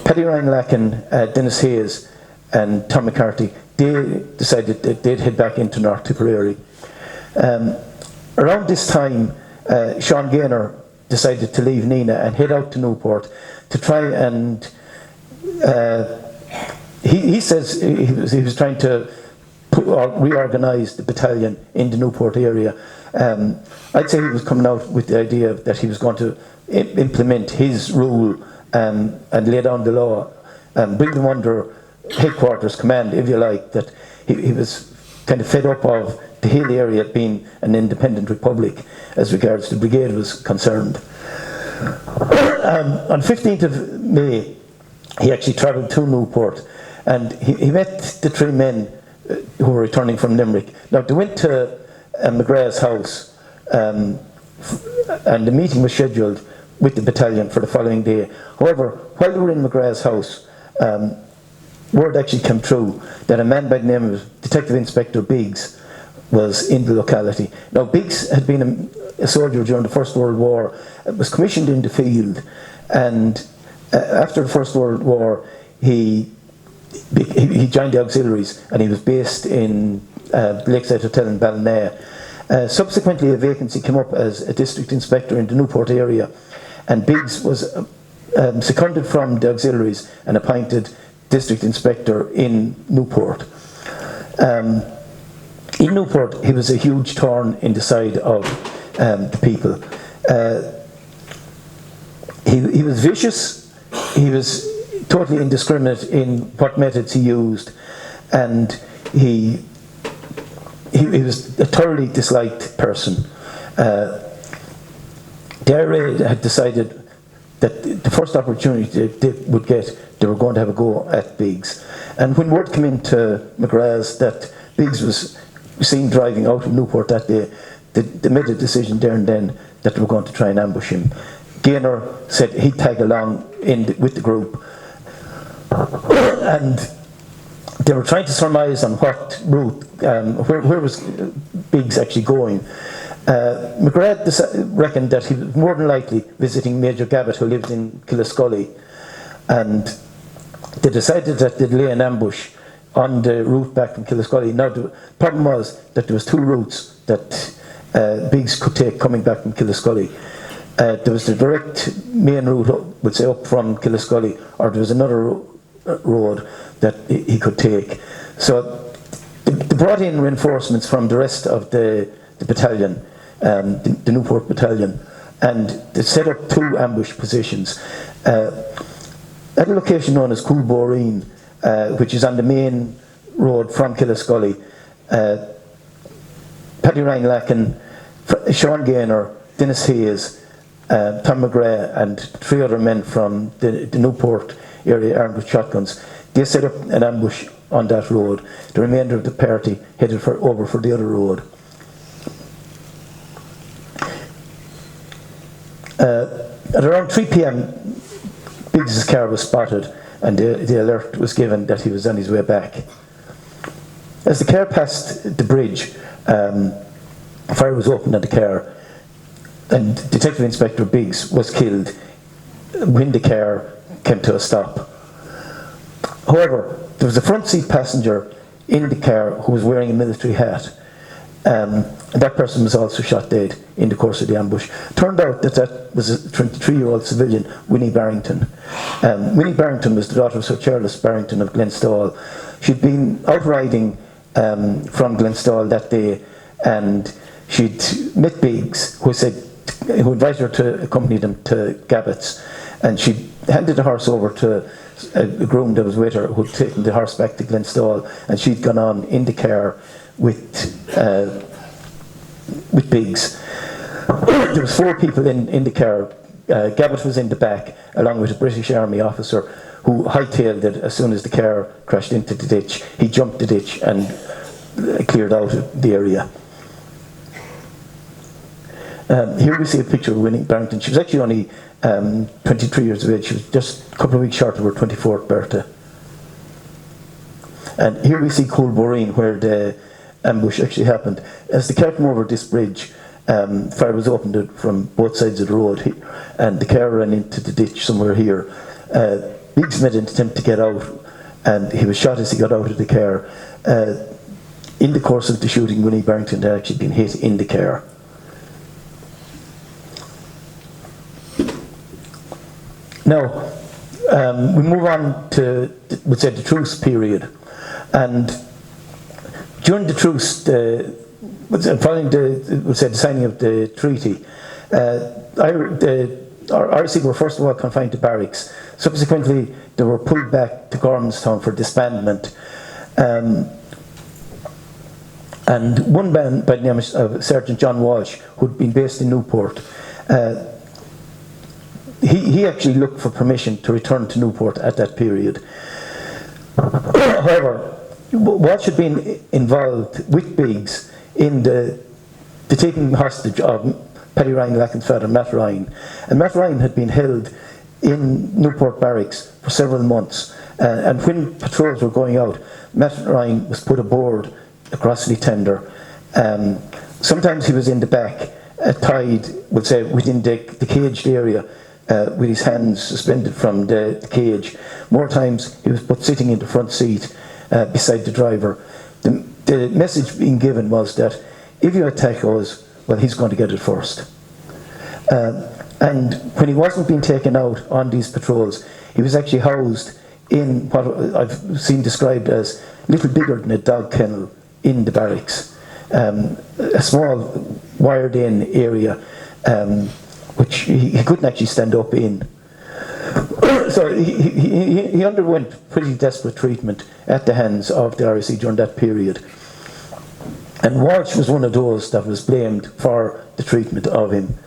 Paddy Ryan Lacken, Dennis Hayes and Tom McCarthy, they decided that they'd head back into North Tipperary. Around this time, Sean Gaynor decided to leave Nina and head out to Newport to try and he says he was trying to reorganise the battalion in the Newport area. I'd say he was coming out with the idea that he was going to implement his rule and lay down the law, bring them under headquarters command, if you like, that he was kind of fed up of the Hill area being an independent republic as regards the brigade was concerned. On 15th of May, he actually travelled to Newport, and he met the three men who were returning from Limerick. Now, they went to McGrath's house, and the meeting was scheduled with the battalion for the following day. However, while they were in McGrath's house, word actually came through that a man by the name of Detective Inspector Biggs was in the locality. Now, Biggs had been a soldier during the First World War, was commissioned in the field, And after the First World War, he joined the auxiliaries, and he was based in Lakeside Hotel in Ballina. Subsequently, a vacancy came up as a district inspector in the Newport area, and Biggs was seconded from the auxiliaries and appointed district inspector in Newport. In Newport, he was a huge thorn in the side of the people. He was vicious, he was totally indiscriminate in what methods he used, and he was a thoroughly disliked person. The IRA had decided that the first opportunity they would get, they were going to have a go at Biggs. And when word came into McGrath's that Biggs was seen driving out of Newport that day, they made a decision there and then that they were going to try and ambush him. Gaynor said he'd tag along with the group, and they were trying to surmise on what route, where was Biggs actually going. McGrath reckoned that he was more than likely visiting Major Gabbett, who lived in Killascully, and they decided that they'd lay an ambush on the route back from Killascully. Now the problem was that there was two routes that Biggs could take coming back from Killascully. There was the direct main route, would say, up from Killascully, or there was another road that he could take. So they brought in reinforcements from the rest of the battalion, the Newport battalion, and they set up two ambush positions at a location known as Coolboreen, which is on the main road from Killascully. Paddy Ryan Lacken, Sean Gaynor, Dennis Hayes, Tom McGrath, and three other men from the Newport area armed with shotguns. They set up an ambush on that road. The remainder of the party headed over for the other road. At around 3 p.m, Biggs' car was spotted, and the alert was given that he was on his way back. As the car passed the bridge, fire was opened on the car, and Detective Inspector Biggs was killed when the car came to a stop. However, there was a front seat passenger in the car who was wearing a military hat, and that person was also shot dead in the course of the ambush. Turned out that that was a 23-year-old civilian, Winnie Barrington. Winnie Barrington was the daughter of Sir Charles Barrington of Glenstall. She'd been out riding from Glenstall that day, and she'd met Biggs, who invited her to accompany them to Gabbett's, and she handed the horse over to a groom that was with her, who'd taken the horse back to Glenstall, and she'd gone on in the car with Biggs. There was 4 people in the car. Gabbett was in the back, along with a British Army officer who hightailed it as soon as the car crashed into the ditch. He jumped the ditch and cleared out of the area. Here we see a picture of Winnie Barrington. She was actually only 23 years of age. She was just a couple of weeks short of her 24th birthday. And here we see Coolboreen, where the ambush actually happened. As the car came over this bridge, fire was opened from both sides of the road, and the car ran into the ditch somewhere here. Biggs made an attempt to get out, and he was shot as he got out of the car. In the course of the shooting, Winnie Barrington had actually been hit in the car. Now, we move on to, we'd say, the truce period. And during the truce, following the signing of the treaty, RC were first of all confined to barracks. Subsequently, they were pulled back to Gormanstown for disbandment. And one man by the name of Sergeant John Walsh, who'd been based in Newport, he actually looked for permission to return to Newport at that period. However, Walsh had been involved with Biggs in the taking hostage of Paddy Ryan Lacken's father, Matt Ryan. And Matt Ryan had been held in Newport Barracks for several months. And when patrols were going out, Matt Ryan was put aboard a Crossley tender. Sometimes he was in the back, tied, we'll say, within the caged area, with his hands suspended from the cage. More times he was put sitting in the front seat beside the driver. The message being given was that if you attack us, well, he's going to get it first. And when he wasn't being taken out on these patrols, he was actually housed in what I've seen described as a little bigger than a dog kennel in the barracks. A small wired-in area which he couldn't actually stand up in. So he underwent pretty desperate treatment at the hands of the RSC during that period. And Walsh was one of those that was blamed for the treatment of him.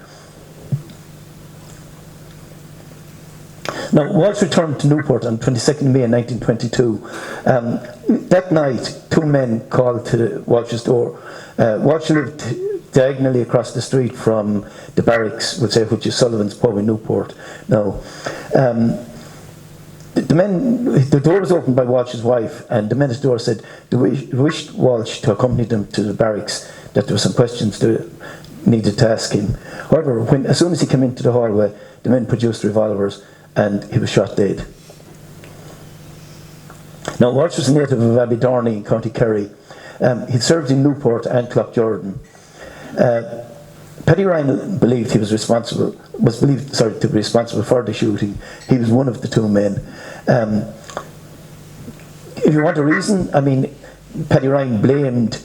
Now, Walsh returned to Newport on 22nd May 1922. That night, two men called to Walsh's door. Walsh lived diagonally across the street from the barracks, we'll say, which is Sullivan's Pub in Newport. Now, the door was opened by Walsh's wife, and the men at the door said they wished Walsh to accompany them to the barracks, that there were some questions they needed to ask him. However, as soon as he came into the hallway, the men produced revolvers, and he was shot dead. Now, Walsh was a native of Abbeydarney in County Kerry. He'd served in Newport and Cloughjordan. Paddy Ryan believed he was believed to be responsible for the shooting. He was one of the two men. If you want a reason, I mean, Paddy Ryan blamed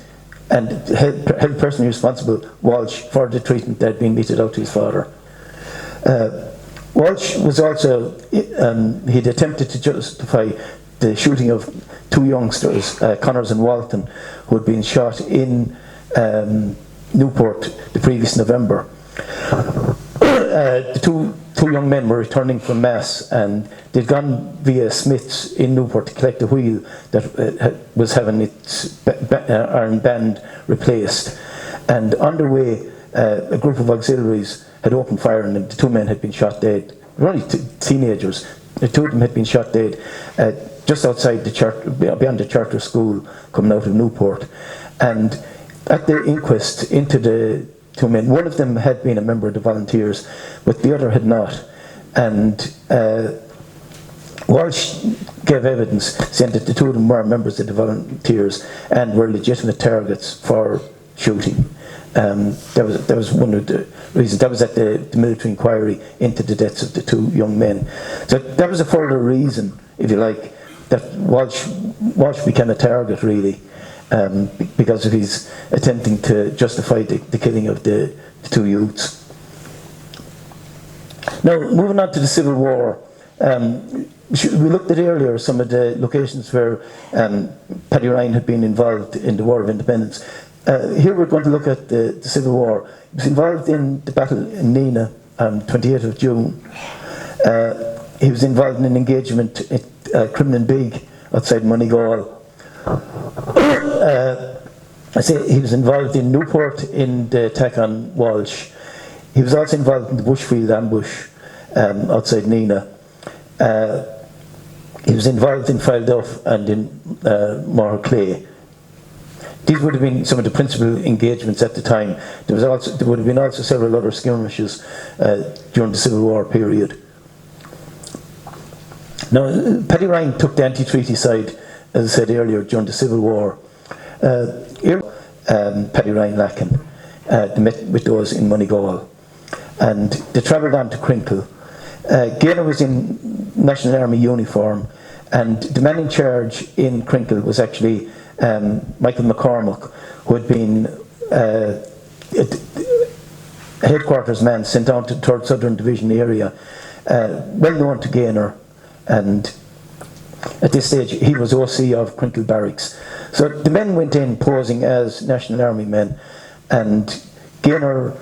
and held personally responsible Walsh for the treatment that had been meted out to his father. Walsh was also, he'd attempted to justify the shooting of two youngsters, Connors and Walton, who had been shot in Newport the previous November. The two young men were returning from Mass, and they'd gone via Smith's in Newport to collect a wheel that was having its iron band replaced. And on their way, a group of auxiliaries had opened fire on them. The two men had been shot dead. They were only teenagers. The two of them had been shot dead just outside beyond the charter school coming out of Newport. And at the inquest into the two men, one of them had been a member of the Volunteers, but the other had not. And Walsh gave evidence saying that the two of them were members of the Volunteers and were legitimate targets for shooting. That was one of the reasons. That was at the military inquiry into the deaths of the two young men. So that was a further reason, if you like, that Walsh became a target, really, because of his attempting to justify the killing of the two youths. Now, moving on to the Civil War. We looked at earlier some of the locations where Paddy Ryan had been involved in the War of Independence. Here we're going to look at the Civil War. He was involved in the battle in Nina on 28th of June. He was involved in an engagement at Crimlin Big outside Moneygall. I say he was involved in Newport in the attack on Walsh. He was also involved in the Bushfield ambush outside Nina. He was involved in Fileduff and in Moherclay. These would have been some of the principal engagements at the time. There would have been also several other skirmishes during the Civil War period. Now, Paddy Ryan took the anti-treaty side, as I said earlier, during the Civil War. Paddy Ryan Lacken, they met with those in Moneygall, and they travelled on to Crinkle. Gaynor was in National Army uniform, and the man in charge in Crinkle was actually Michael McCormack, who had been a headquarters man sent down to the 3rd Southern Division area, well known to Gaynor, and at this stage he was OC of Crinkle Barracks. So the men went in posing as National Army men, and Gaynor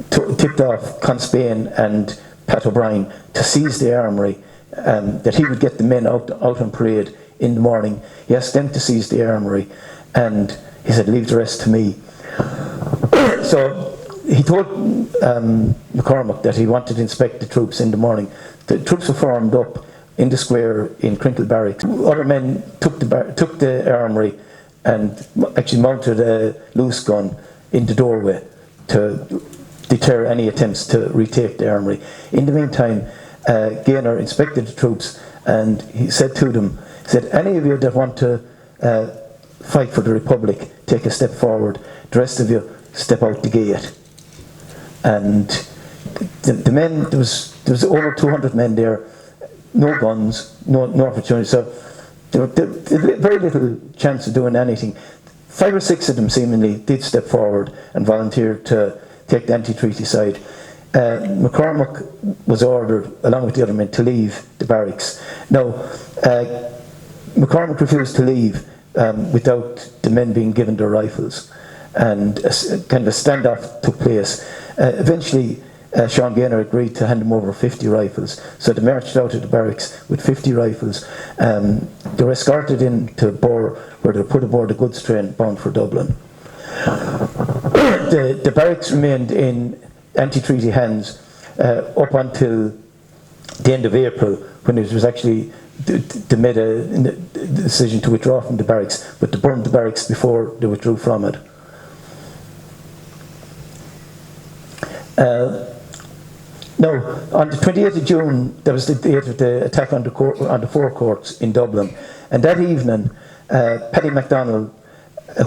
tipped off Con Spain and Pat O'Brien to seize the armoury, that he would get the men out on parade in the morning. He asked them to seize the armoury, and he said, "Leave the rest to me." So he told McCormack that he wanted to inspect the troops in the morning. The troops were formed up in the square in Crinkle Barracks. Other men took the armoury and actually mounted a loose gun in the doorway to deter any attempts to retake the armoury. In the meantime, Gaynor inspected the troops, and he said to them, he said, any of you that want to fight for the Republic, take a step forward. The rest of you, step out the gate. And the men, there was over 200 men there, no guns, no opportunity. So there was very little chance of doing anything. 5 or 6 of them seemingly did step forward and volunteered to take the anti-treaty side. McCormack was ordered, along with the other men, to leave the barracks. Now, McCormack refused to leave without the men being given their rifles, and kind of a standoff took place. Eventually, Sean Gaynor agreed to hand them over 50 rifles, so they marched out of the barracks with 50 rifles. They were escorted into Bor, where they were put aboard a goods train bound for Dublin. The barracks remained in anti-treaty hands up until the end of April, when it was actually they made a decision to withdraw from the barracks, but they burned the barracks before they withdrew from it. Now, on the 28th of June, there was the date of the attack on the four courts in Dublin, and that evening, Paddy MacDonald,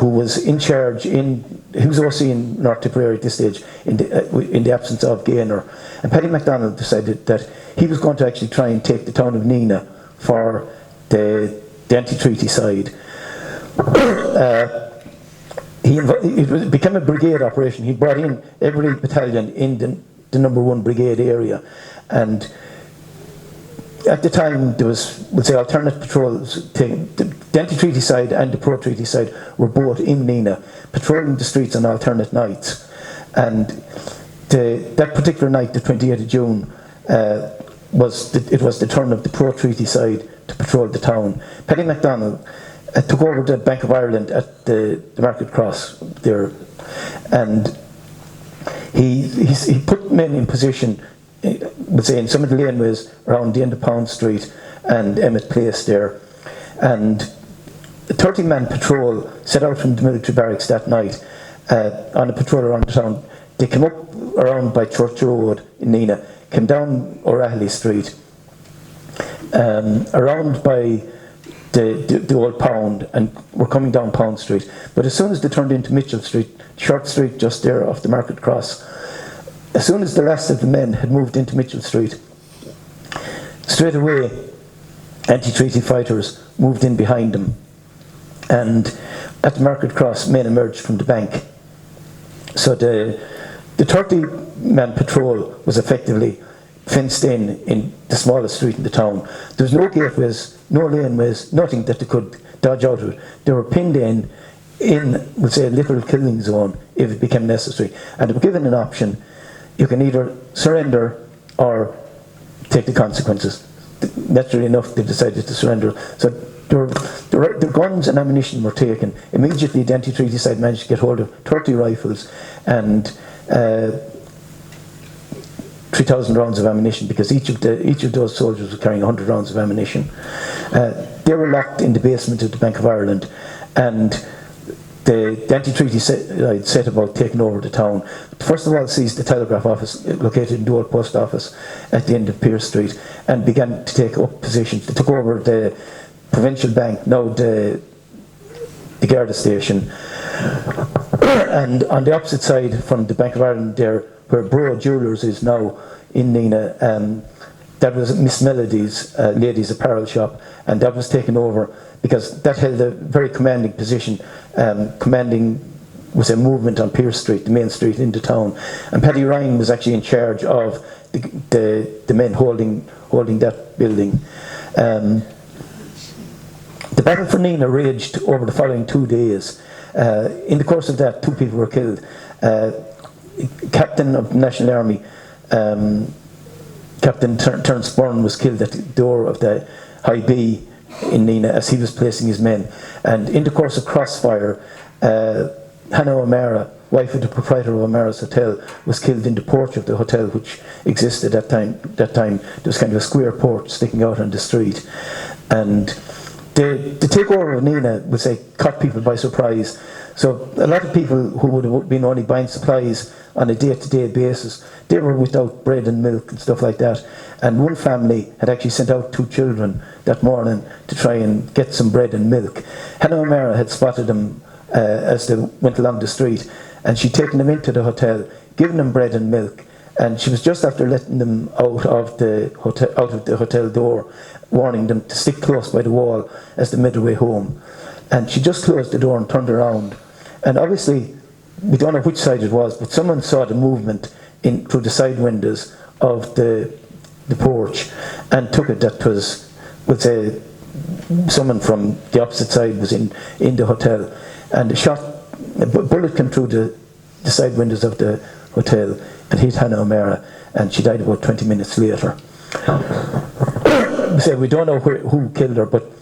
who was in charge he was OC in North Tipperary at this stage, in the absence of Gaynor, and Paddy MacDonald decided that he was going to actually try and take the town of Nina for the anti-treaty side. It became a brigade operation. He brought in every battalion in the number 1 brigade area, and at the time there was, we'll say, alternate patrols. The anti-treaty side and the pro-treaty side were both in Nina, patrolling the streets on alternate nights. And that particular night, the 28th of June, was the turn of the pro-treaty side to patrol the town. Paddy MacDonald took over the Bank of Ireland at the Market Cross there, and he put men in position, we'll say, in some of the laneways around the end of Pound Street and Emmett Place there. And a 30-man patrol set out from the military barracks that night on a patrol around the town. They came up around by Church Road in Nina, came down O'Reilly Street, around by the old Pound, and were coming down Pound Street. But as soon as they turned into Mitchell Street, short street just there off the Market Cross, as soon as the last of the men had moved into Mitchell Street, straight away anti-treaty fighters moved in behind them, and at the Market Cross men emerged from the bank. So the 30-man patrol was effectively fenced in the smallest street in the town. There was no gateways, no laneways, nothing that they could dodge out of it. They were pinned in, we'll say, a literal killing zone if it became necessary. And they were given an option: you can either surrender or take the consequences. Naturally enough, they decided to surrender. So the guns and ammunition were taken. Immediately, the anti-treaty side managed to get hold of 30 rifles and 3,000 rounds of ammunition, because each of those soldiers was carrying 100 rounds of ammunition. They were locked in the basement of the Bank of Ireland, and the anti-treaty set about taking over the town. First of all, seized the telegraph office located in the old post office at the end of Pearse Street, and began to take up positions. They took over the provincial bank, now the Garda station, and on the opposite side from the Bank of Ireland there, where Bro Jewellers is now in Nina, that was Miss Melody's ladies' apparel shop, and that was taken over because that held a very commanding position, commanding was a movement on Pearse Street, the main street in the town. And Paddy Ryan was actually in charge of the men holding that building. The battle for Nina raged over the following 2 days. In the course of that, 2 people were killed. Captain of the National Army, Captain Terence Byrne, was killed at the door of the High B in Nina as he was placing his men. And in the course of crossfire, Hannah O'Mara, wife of the proprietor of O'Mara's Hotel, was killed in the porch of the hotel, which existed at that time. There was kind of a square porch sticking out on the street. And the takeover of Nina, would say, caught people by surprise. So a lot of people who would have been only buying supplies on a day-to-day basis. They were without bread and milk and stuff like that. And one family had actually sent out 2 children that morning to try and get some bread and milk. Hannah O'Meara had spotted them as they went along the street, and she'd taken them into the hotel, given them bread and milk, and she was just after letting them out of the hotel door, warning them to stick close by the wall as they made their way home. And she just closed the door and turned around. And obviously, we don't know which side it was, but someone saw the movement in through the side windows of the porch and took it that was, we'll say, someone from the opposite side was in the hotel. And a bullet came through the side windows of the hotel and hit Hannah O'Meara, and she died about 20 minutes later. We don't know who killed her, but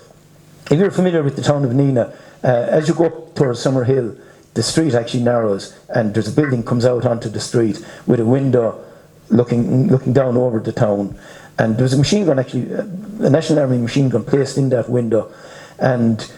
if you're familiar with the town of Neenah, as you go up towards Summerhill, the street actually narrows, and there's a building comes out onto the street with a window looking down over the town. And there was a machine gun, actually, a National Army machine gun placed in that window, and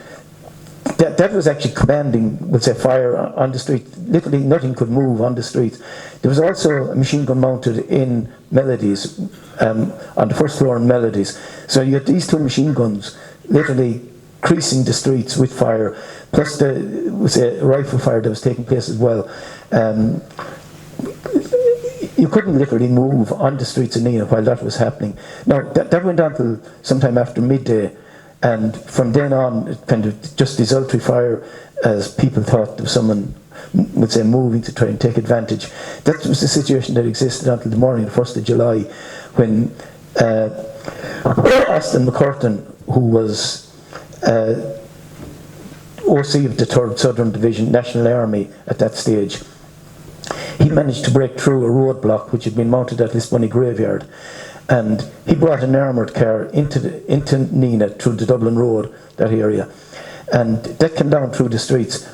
that was actually commanding, we'll say, fire on the street. Literally nothing could move on the street. There was also a machine gun mounted in Melodies, on the first floor in Melodies. So you had these 2 machine guns literally creasing the streets with fire, plus the, we'll say, rifle fire that was taking place as well. You couldn't literally move on the streets of Neenah while that was happening. Now, that went on till sometime after midday, and from then on, it kind of just desultory fire as people thought there was someone, would say, moving to try and take advantage. That was the situation that existed until the morning of the 1st of July, when Austin McCurtain, who was OC of the 3rd Southern Division National Army at that stage, he managed to break through a roadblock which had been mounted at Lisbonny Graveyard, and he brought an armoured car into Neenah through the Dublin Road, that area, and that came down through the streets,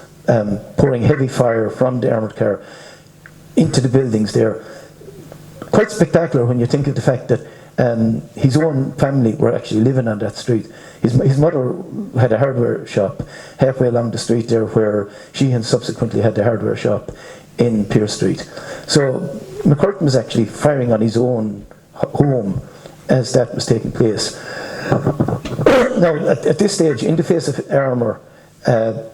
pouring heavy fire from the armoured car into the buildings there. Quite spectacular when you think of the fact that his own family were actually living on that street. His mother had a hardware shop halfway along the street there, where she and subsequently had the hardware shop in Pearse Street. So McCurtain was actually firing on his own home as that was taking place. Now, at this stage, in the face of armour, the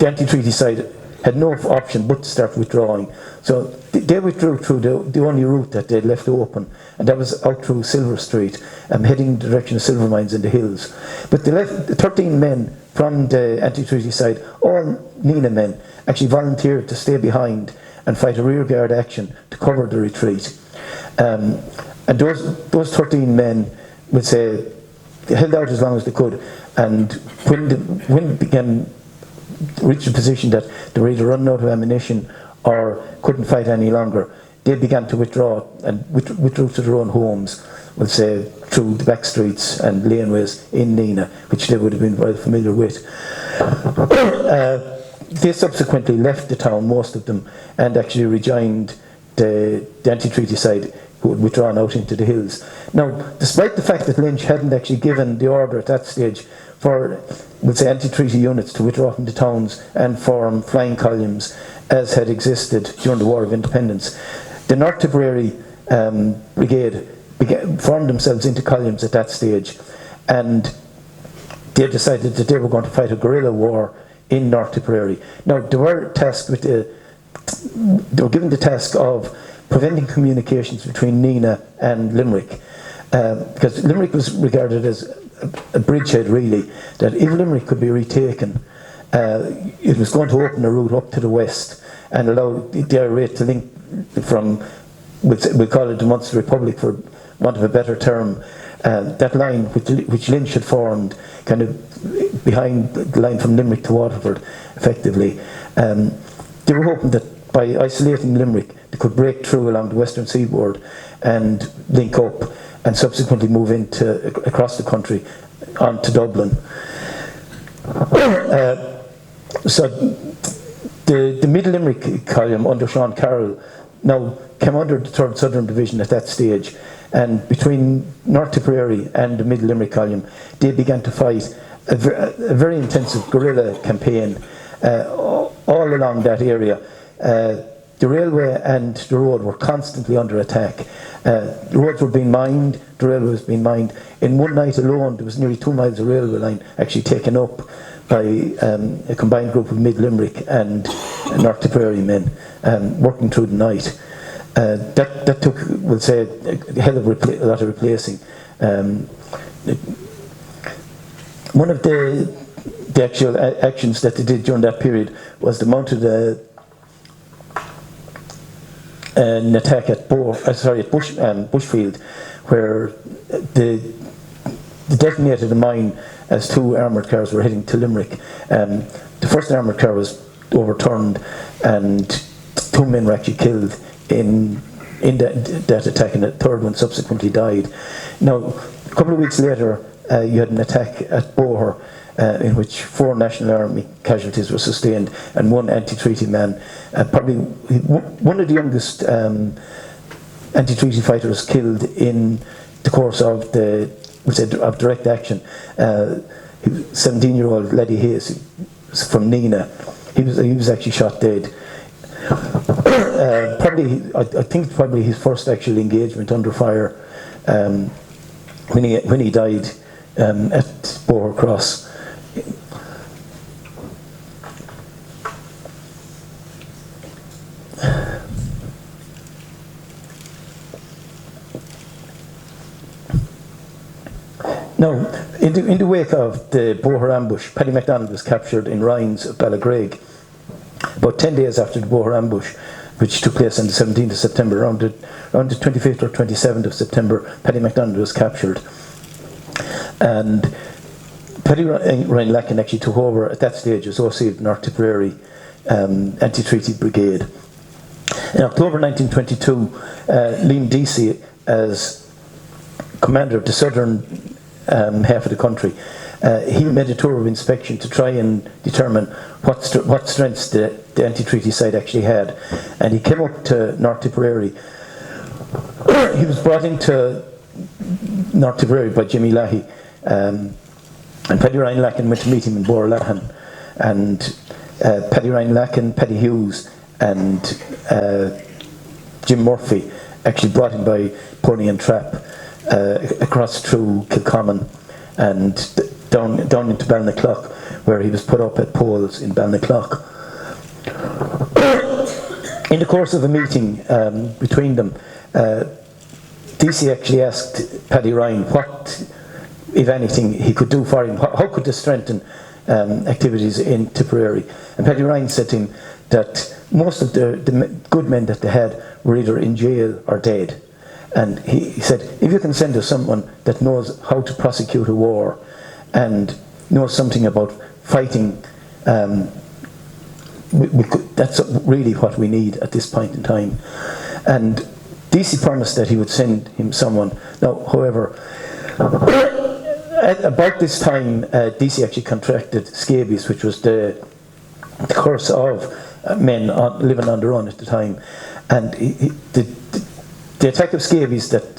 anti-treaty side had no option but to start withdrawing. So they withdrew through the only route that they'd left open, and that was out through Silver Street, heading in the direction of Silvermines in the hills. But they left 13 men from the anti-treaty side, all Neenah men, actually volunteered to stay behind and fight a rearguard action to cover the retreat. And those 13 men, would say, they held out as long as they could, and when the wind began to reach a position that they were either running out of ammunition or couldn't fight any longer, they began to withdraw and withdrew to their own homes, we'll say, through the back streets and laneways in Neenah, which they would have been well familiar with. They subsequently left the town, most of them, and actually rejoined the anti-treaty side, who had withdrawn out into the hills. Now, despite the fact that Lynch hadn't actually given the order at that stage for, we'll say, anti-treaty units to withdraw from the towns and form flying columns, as had existed during the War of Independence, the North Tipperary Brigade formed themselves into columns at that stage, and they decided that they were going to fight a guerrilla war in North Tipperary. Now, they were tasked with they were given the task of preventing communications between Neenah and Limerick, because Limerick was regarded as a bridgehead, really, that if Limerick could be retaken, it was going to open a route up to the west and allow the IRA to link from, we'll call it the Munster Republic for want of a better term, that line which Lynch had formed kind of behind the line from Limerick to Waterford, effectively. They were hoping that by isolating Limerick, they could break through along the western seaboard and link up and subsequently move across the country on to Dublin. So the Mid Limerick column under Sean Carroll now came under the 3rd Southern Division at that stage, and between North Tipperary and the Mid Limerick column, they began to fight a very intensive guerrilla campaign all along that area. the railway and the road were constantly under attack. The roads were being mined, the railway was being mined. In one night alone, there was nearly 2 miles of railway line actually taken up by a combined group of Mid-Limerick and North Tipperary men working through the night. That took, we'll say, a hell of a lot of replacing. One of the actual actions that they did during that period was they mounted an attack at Bushfield, where they detonated a mine as 2 armoured cars were heading to Limerick. The first armoured car was overturned and 2 men were actually killed in that attack, and the third one subsequently died. Now, a couple of weeks later, you had an attack at Boher, in which 4 National Army casualties were sustained and 1 anti-treaty man, probably one of the youngest anti-treaty fighters killed in the course of of direct action. 17-year-old Laddie Hayes from Nina. He was actually shot dead. I think probably his first actual engagement under fire when he died at Boher Cross. Now, in the wake of the Boher ambush, Paddy MacDonald was captured in Rhines of Ballagreg. About 10 days after the Boher ambush, which took place on the 17th of September, around the 25th or 27th of September, Paddy MacDonald was captured. And Paddy Ryan Lacken actually took over at that stage as OC of North Tipperary Anti-Treaty Brigade. In October 1922, Liam Deasy, as commander of the southern half of the country, he made a tour of inspection to try and determine what strengths the anti-treaty side actually had. And he came up to North Tipperary. He was brought into North Tipperary by Jimmy Leahy, and Paddy Ryan Lacken went to meet him in Lacken. And Paddy Ryan Lacken, Paddy Hughes and Jim Murphy actually brought him by pony and trap across through Kilcommon and down into Ballinaclough, where he was put up at poles in Ballinaclough. In the course of a meeting between them, Deasy actually asked Paddy Ryan what, if anything, he could do for him. How could they strengthen activities in Tipperary? And Paddy Ryan said to him that most of the good men that they had were either in jail or dead. And he said, if you can send us someone that knows how to prosecute a war and knows something about fighting, that's really what we need at this point in time. And Deasy promised that he would send him someone. Now, however, at about this time, Deasy actually contracted scabies, which was the curse of men living on their own at the time. And the attack of scabies that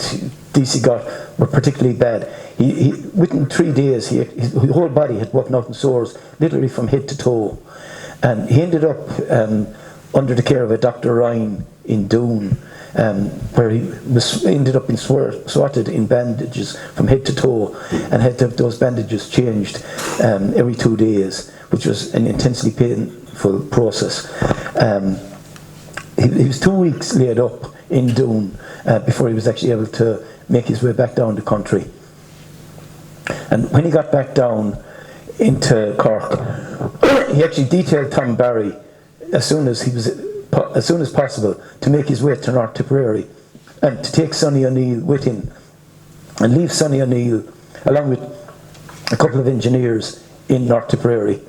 Deasy got were particularly bad. Within 3 days, his whole body had woken out in sores, literally from head to toe. And he ended up under the care of a Dr. Ryan in Doon, where he ended up being swatted in bandages from head to toe and had to have those bandages changed every 2 days, which was an intensely painful process. He was 2 weeks laid up in Doon before he was actually able to make his way back down the country. And when he got back down into Cork, he actually detailed Tom Barry as soon as possible to make his way to North Tipperary and to take Sonny O'Neill with him and leave Sonny O'Neill along with a couple of engineers in North Tipperary.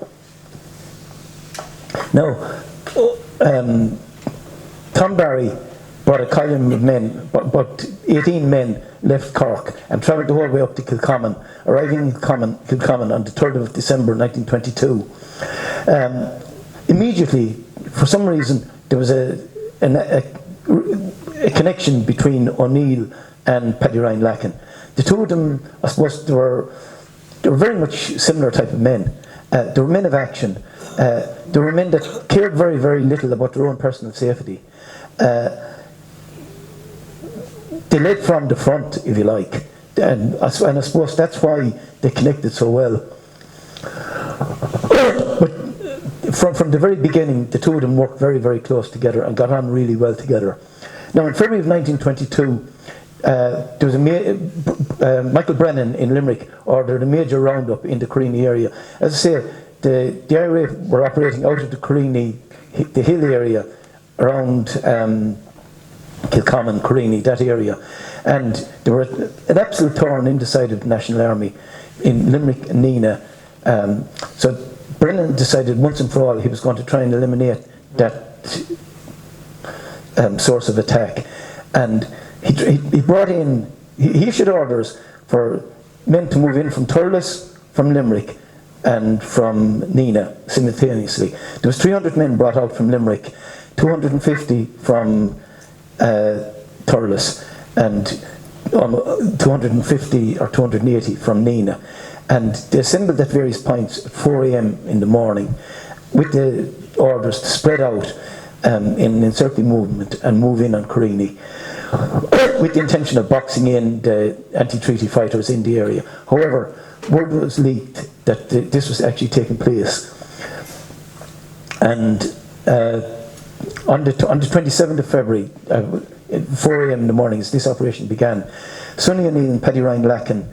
Now, Tom Barry brought a column of men, but 18 men left Cork and travelled the whole way up to Kilcommon, arriving in Kilcommon on the 3rd of December 1922. Immediately, for some reason, there was a connection between O'Neill and Paddy Ryan Lacken. The two of them, I suppose, they were very much similar type of men. They were men of action. They were men that cared very, very little about their own personal safety. they led from the front, if you like, and I suppose that's why they connected so well. But from the very beginning, the two of them worked very, very close together and got on really well together. Now, in February of 1922, there was Michael Brennan in Limerick ordered a major roundup in the Creeny area. As I say, the IRA were operating out of the Creeny, the hill area around Kilcommon, Creeny, that area, and there were an absolute thorn in the side of the National Army in Limerick and Neenah. So Brennan decided once and for all he was going to try and eliminate that source of attack, and he brought in, he issued orders for men to move in from Thurles, from Limerick and from Neenah simultaneously. There was 300 men brought out from Limerick, 250 from Thurles, and 250 or 280 from Neenah. And they assembled at various points at 4 a.m. in the morning with the orders to spread out in encircling movement and move in on Creeny, with the intention of boxing in the anti-treaty fighters in the area. However, word was leaked that this was actually taking place. And on the 27th of February, at 4 a.m. in the morning, as this operation began, Sonny O'Neill and Paddy Ryan Lacken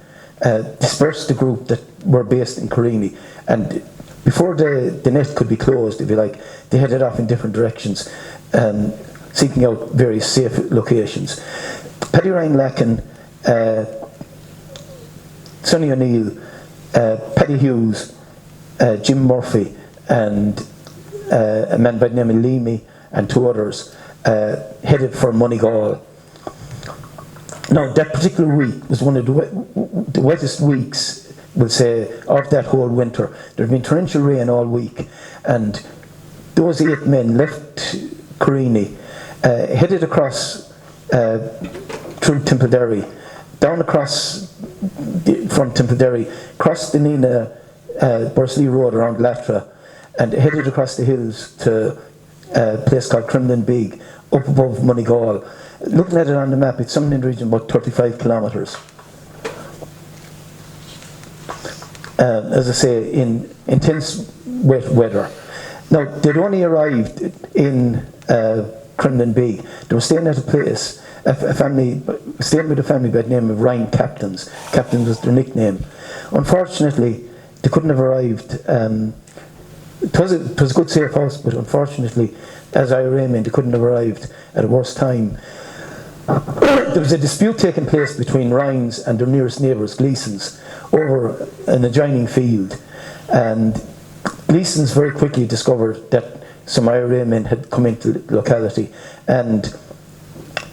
dispersed the group that were based in Creeny, and before the net could be closed, if you like, they headed off in different directions, seeking out various safe locations. Paddy Ryan Lacken, Sonny O'Neill, Paddy Hughes, Jim Murphy, and a man by the name of Leamy and two others headed for Moneygall. Now, that particular week was one of the wettest weeks, we'll say, of that whole winter. There had been torrential rain all week, and those 8 men left Creeny, headed across through Templederry, down across from Templederry, crossed the Neenah Bursley Road around Latra, and headed across the hills to a place called Cremlin Big, up above Moneygall. Looking at it on the map, it's something in the region about 35 kilometres. As I say, in intense wet weather. Now, they'd only arrived in Cremlin Big. They were staying at a place, staying with a family by the name of Ryan Captains. Captains was their nickname. Unfortunately, they couldn't have arrived. It was a good safe house, but unfortunately, as IRA men, they couldn't have arrived at a worse time. There was a dispute taking place between Ryan's and their nearest neighbours, Gleason's, over an adjoining field, and Gleason's very quickly discovered that some IRA men had come into the locality, and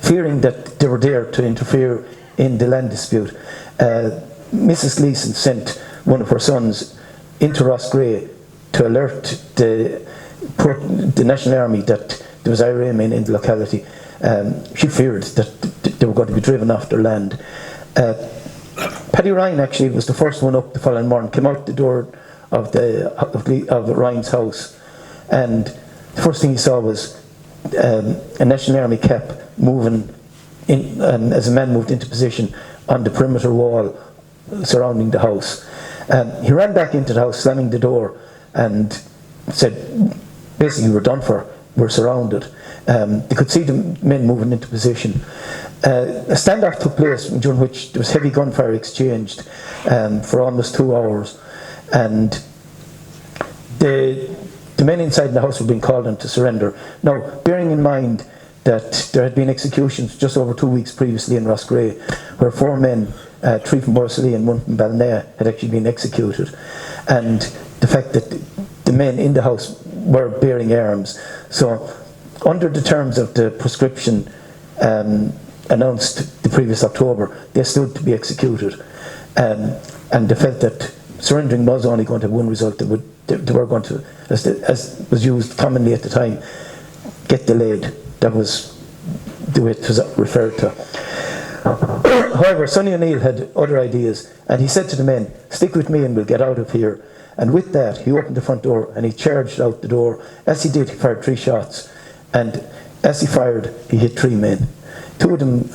fearing that they were there to interfere in the land dispute, Mrs. Gleason sent one of her sons into Rossgrey to alert the National Army that there was IRA men in the locality. She feared that they were going to be driven off their land. Paddy Ryan actually was the first one up the following morning, came out the door of Ryan's house, and the first thing he saw was a National Army cap moving in, as a man moved into position on the perimeter wall surrounding the house. He ran back into the house, slamming the door, and said, basically, we're done for, we're surrounded. They could see the men moving into position. A standoff took place during which there was heavy gunfire exchanged for almost 2 hours, and the men inside the house were being called on to surrender. Now, bearing in mind that there had been executions just over 2 weeks previously in Rossgrey, where 4 men, 3 from Borsley and 1 from Ballina, had actually been executed, and the fact that the men in the house were bearing arms. So, under the terms of the prescription announced the previous October, they stood to be executed, and they felt that surrendering was only going to have one result. They were going to, as was used commonly at the time, get delayed. That was the way it was referred to. However, Sonny O'Neill had other ideas, and he said to the men, stick with me and we'll get out of here. And with that, he opened the front door and he charged out the door. As he did, he fired 3 shots. And As he fired, he hit 3 men. 2 of them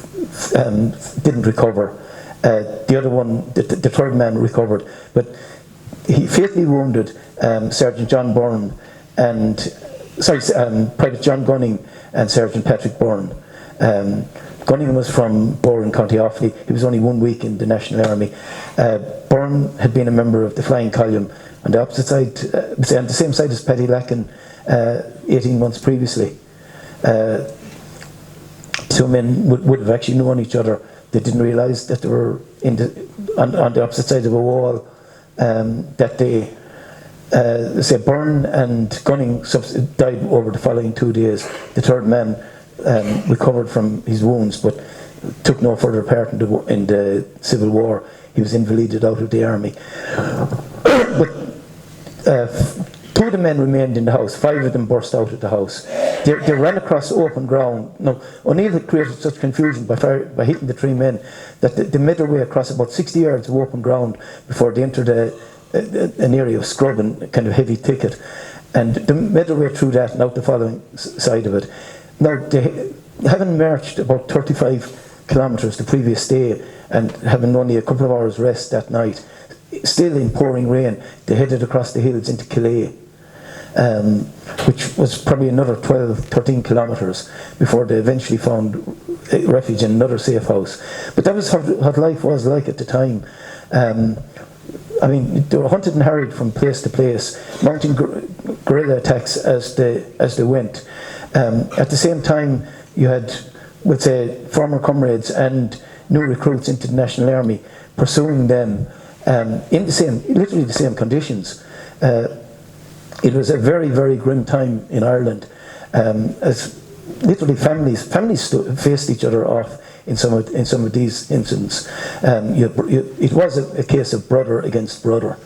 didn't recover. The other one, the third man, recovered, but he fatally wounded Sergeant John Byrne and Private John Gunning and Sergeant Patrick Byrne. Gunning was from Bore in County Offaly. He was only 1 week in the National Army. Byrne had been a member of the Flying Column on the opposite side, on the same side as Paddy Lacken 18 months previously. 2 men would have actually known each other. They didn't realise that they were on the opposite side of a wall that day. Byrne and Gunning died over the following 2 days. The third man recovered from his wounds, but took no further part in the Civil War. He was invalided out of the army. But 2 of the men remained in the house. 5 of them burst out of the house. They ran across open ground. Now, O'Neill had created such confusion by hitting the 3 men that they made their way across about 60 yards of open ground before they entered an area of scrub and kind of heavy thicket. And they made their way through that and out the following side of it. Now, they, having marched about 35 kilometres the previous day and having only a couple of hours rest that night, still in pouring rain, they headed across the hills into Calais, which was probably another 12, 13 kilometres before they eventually found refuge in another safe house. But that was what life was like at the time. I mean, they were hunted and harried from place to place, mounting guerrilla attacks as they went. At the same time, you had, we'll say, former comrades and new recruits into the National Army pursuing them in literally the same conditions. It was a very, very grim time in Ireland, as literally families faced each other off in some of these incidents. It was a case of brother against brother.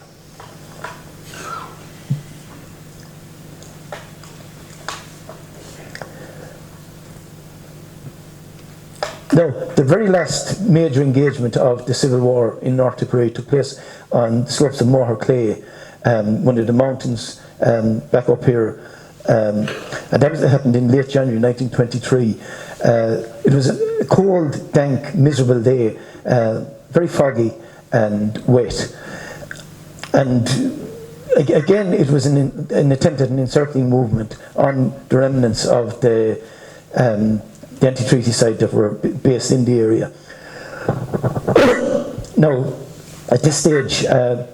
Now, the very last major engagement of the Civil War in North Tipperary took place on the slopes of Moher Clay, one of the mountains back up here, and that happened in late January 1923. It was a cold, dank, miserable day, very foggy and wet. And again, it was an attempt at an encircling movement on the remnants of the anti-treaty side that were based in the area. Now, at this stage,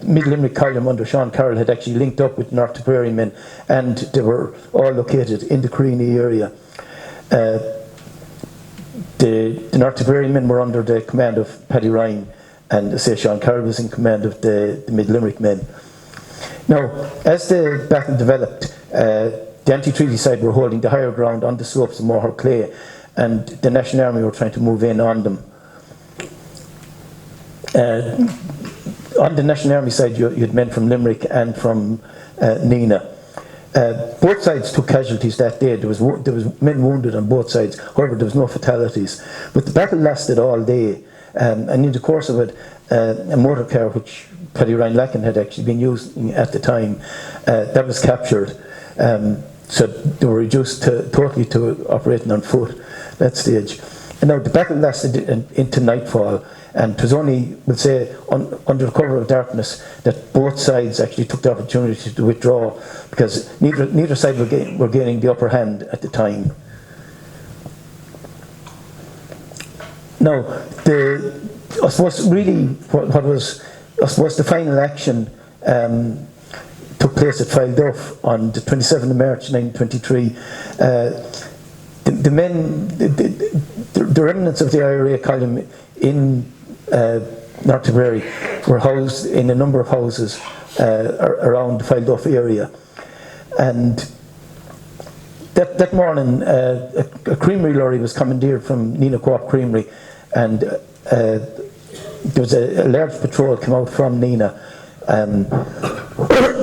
Mid-Limerick Column under Sean Carroll had actually linked up with North Tipperary men, and they were all located in the Creany area. The North Tipperary men were under the command of Paddy Ryan, and Sean Carroll was in command of the Mid-Limerick men. Now, as the battle developed, the anti-treaty side were holding the higher ground on the slopes of Moher Clay, and the National Army were trying to move in on them. On the National Army side, you had men from Limerick and from Nina. Both sides took casualties that day. There was men wounded on both sides. However, there was no fatalities. But the battle lasted all day, and in the course of it, a motor car which Paddy Ryan Lacken had actually been using at the time, that was captured. So they were reduced totally to operating on foot at that stage. And now the battle lasted into nightfall, and it was only, we'll say, under the cover of darkness that both sides actually took the opportunity to withdraw, because neither side were gaining the upper hand at the time. Now, I suppose really what was, I suppose, the final action took place at Fileduff on the 27th of March 1923. The remnants of the IRA column in North Tipperary were housed in a number of houses around the Fileduff area. And that morning, a creamery lorry was commandeered from Nina Co-op Creamery, and there was a large patrol came out from Nina.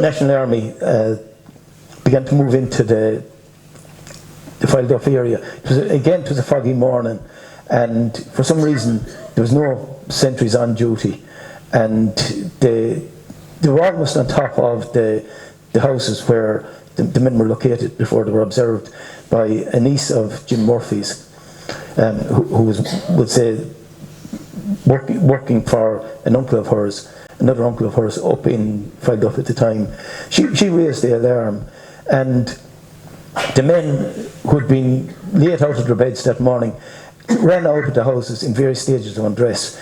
National Army began to move into the Fileduff area. It was a foggy morning, and for some reason there was no sentries on duty, and they were almost on top of the houses where the men were located before they were observed by a niece of Jim Murphy's, who was, would say, working for an uncle of hers, another uncle of hers up in Fileduff at the time. She raised the alarm, and the men who had been late out of their beds that morning ran out of the houses in various stages of undress.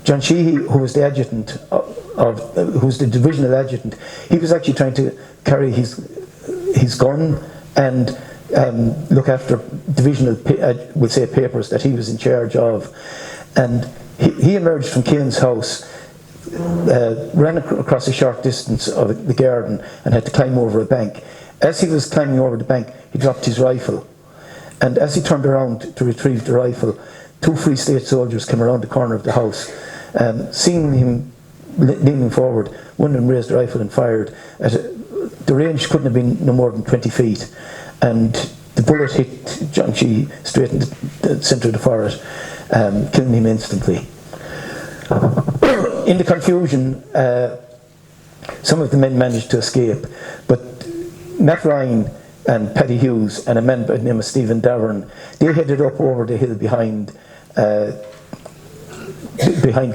John Sheehy, who was the adjutant who was the divisional adjutant, he was actually trying to carry his gun and look after divisional, we'll say, papers that he was in charge of. And he emerged from Kane's house, ran across a short distance of the garden and had to climb over a bank. As he was climbing over the bank, he dropped his rifle. And as he turned around to retrieve the rifle, 2 Free State soldiers came around the corner of the house. Seeing him leaning forward, one of them raised the rifle and fired. The range couldn't have been no more than 20 feet. And the bullet hit John Sheehy straight in the centre of the forehead, killing him instantly. In the confusion, some of the men managed to escape, but Matt Ryan and Paddy Hughes and a man by the name of Stephen Davern, they headed up over the hill behind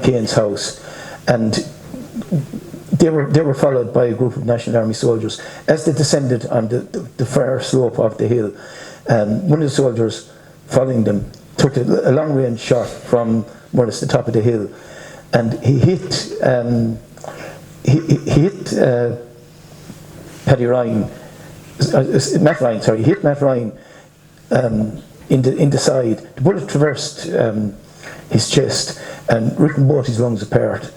Kane's house, and they were followed by a group of National Army soldiers. As they descended on the far slope of the hill, one of the soldiers following them took a long-range shot from more or less the top of the hill, and he hit Paddy Ryan. Matt Ryan, sorry, he hit Matt Ryan in the side. The bullet traversed his chest and ripped both his lungs apart.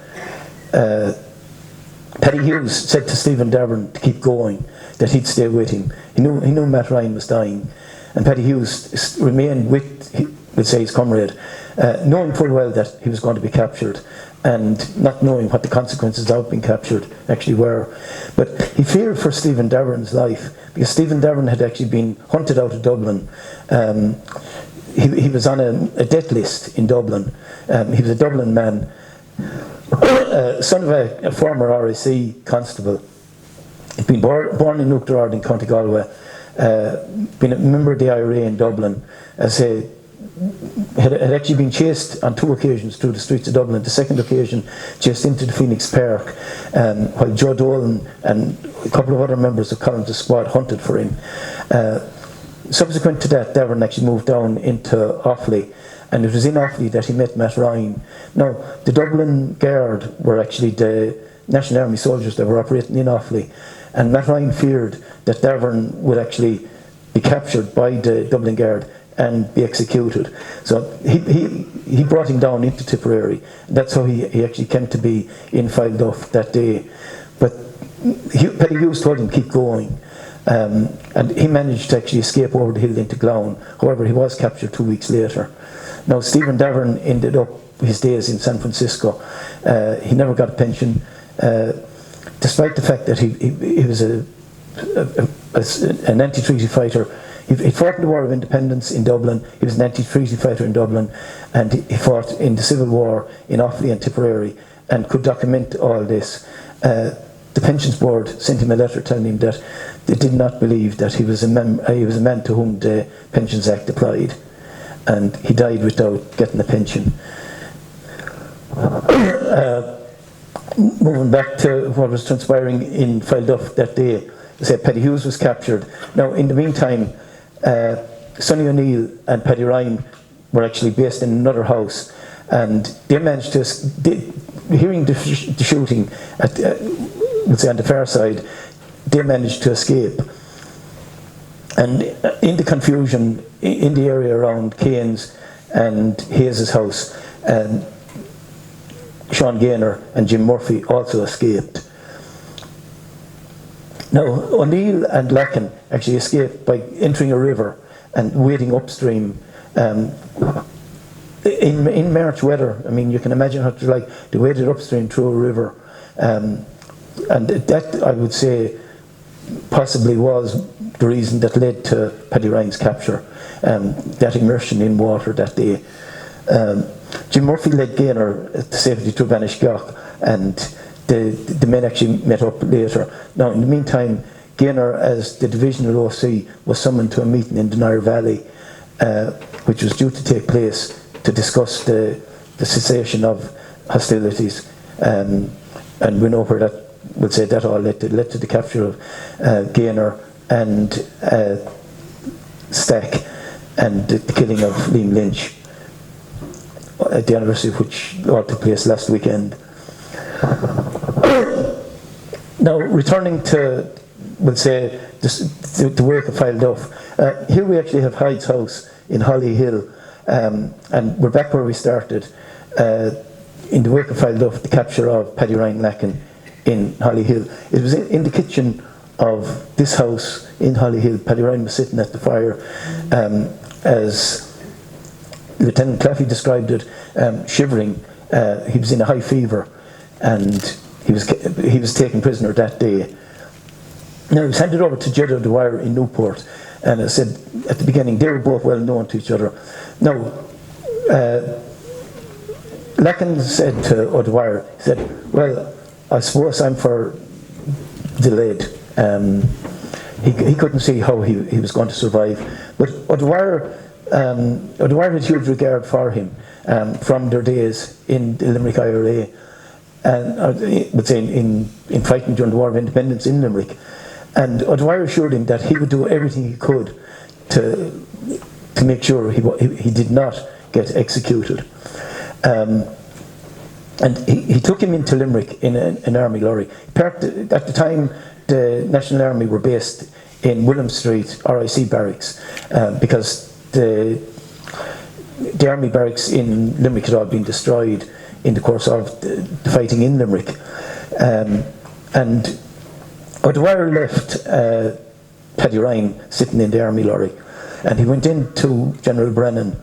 Paddy Hughes said to Stephen Davern to keep going, that he'd stay with him. He knew Matt Ryan was dying, and Paddy Hughes remained with, we'll say, his comrade, knowing full well that he was going to be captured, and not knowing what the consequences of being captured actually were. But he feared for Stephen Davern's life, because Stephen Davern had actually been hunted out of Dublin. He was on a death list in Dublin. He was a Dublin man, son of a former RSC constable. He'd been born in Oughterard in County Galway, been a member of the IRA in Dublin, had actually been chased on 2 occasions through the streets of Dublin. The second occasion, chased into the Phoenix Park, while Joe Dolan and a couple of other members of Collins' squad hunted for him. Subsequent to that, Davern actually moved down into Offaly, and it was in Offaly that he met Matt Ryan. Now, the Dublin Guard were actually the National Army soldiers that were operating in Offaly, and Matt Ryan feared that Davern would actually be captured by the Dublin Guard and be executed. So he brought him down into Tipperary. That's how he actually came to be in Fileduff that day. But Paddy Hughes told him keep going, and he managed to actually escape over the hill into Glown. However, he was captured 2 weeks later. Now, Stephen Davern ended up his days in San Francisco. He never got a pension, despite the fact that he was an anti-treaty fighter. He fought in the War of Independence in Dublin. He was an anti-treaty fighter in Dublin, and he fought in the Civil War in Offaly and Tipperary, and could document all this. The Pensions Board sent him a letter telling him that they did not believe that he was a man to whom the Pensions Act applied, and he died without getting a pension. Moving back to what was transpiring in Fileduff that day, Paddy Hughes was captured. Now, in the meantime, Sonny O'Neill and Paddy Ryan were actually based in another house, and they managed to, hearing the shooting at, let's say, on the far side, they managed to escape. And in the confusion in the area around Kane's and Hayes' house, Sean Gaynor and Jim Murphy also escaped. Now, O'Neill and Lacken actually escaped by entering a river and wading upstream. In March weather, I mean, you can imagine how it's like. They waded upstream through a river. And that, I would say, possibly was the reason that led to Paddy Ryan's capture, that immersion in water that day. Jim Murphy led Gaynor to safety through Banishgach, and the men actually met up later. Now, in the meantime, Gaynor, as the divisional OC, was summoned to a meeting in Denard Valley, which was due to take place to discuss the cessation of hostilities. And we know where that, we'll say that all led to the capture of Gaynor and Stack, and the killing of Liam Lynch, at the anniversary of which all took place last weekend. Now, returning to, we'll say, the work of File Duff, here we actually have Hyde's house in Holly Hill, and we're back where we started, in the work of File Duff, the capture of Paddy Ryan Lacken in Holly Hill. It was in the kitchen of this house in Holly Hill. Paddy Ryan was sitting at the fire, as Lieutenant Claffey described it, shivering. He was in a high fever, and he was taken prisoner that day. Now, he was handed over to Jed O'Dwyer in Newport, and I said at the beginning they were both well known to each other. Now, Lacken said to O'Dwyer, he said, "Well, I suppose I'm for delayed." He couldn't see how he was going to survive, but O'Dwyer had huge regard for him from their days in the Limerick IRA, and I would say in fighting during the War of Independence in Limerick. And O'Dwyer assured him that he would do everything he could to make sure he did not get executed. And he took him into Limerick in an army lorry. At the time, the National Army were based in William Street RIC barracks, because the army barracks in Limerick had all been destroyed in the course of the fighting in Limerick. And O'Dwyer left Paddy Ryan sitting in the army lorry, and he went into General Brennan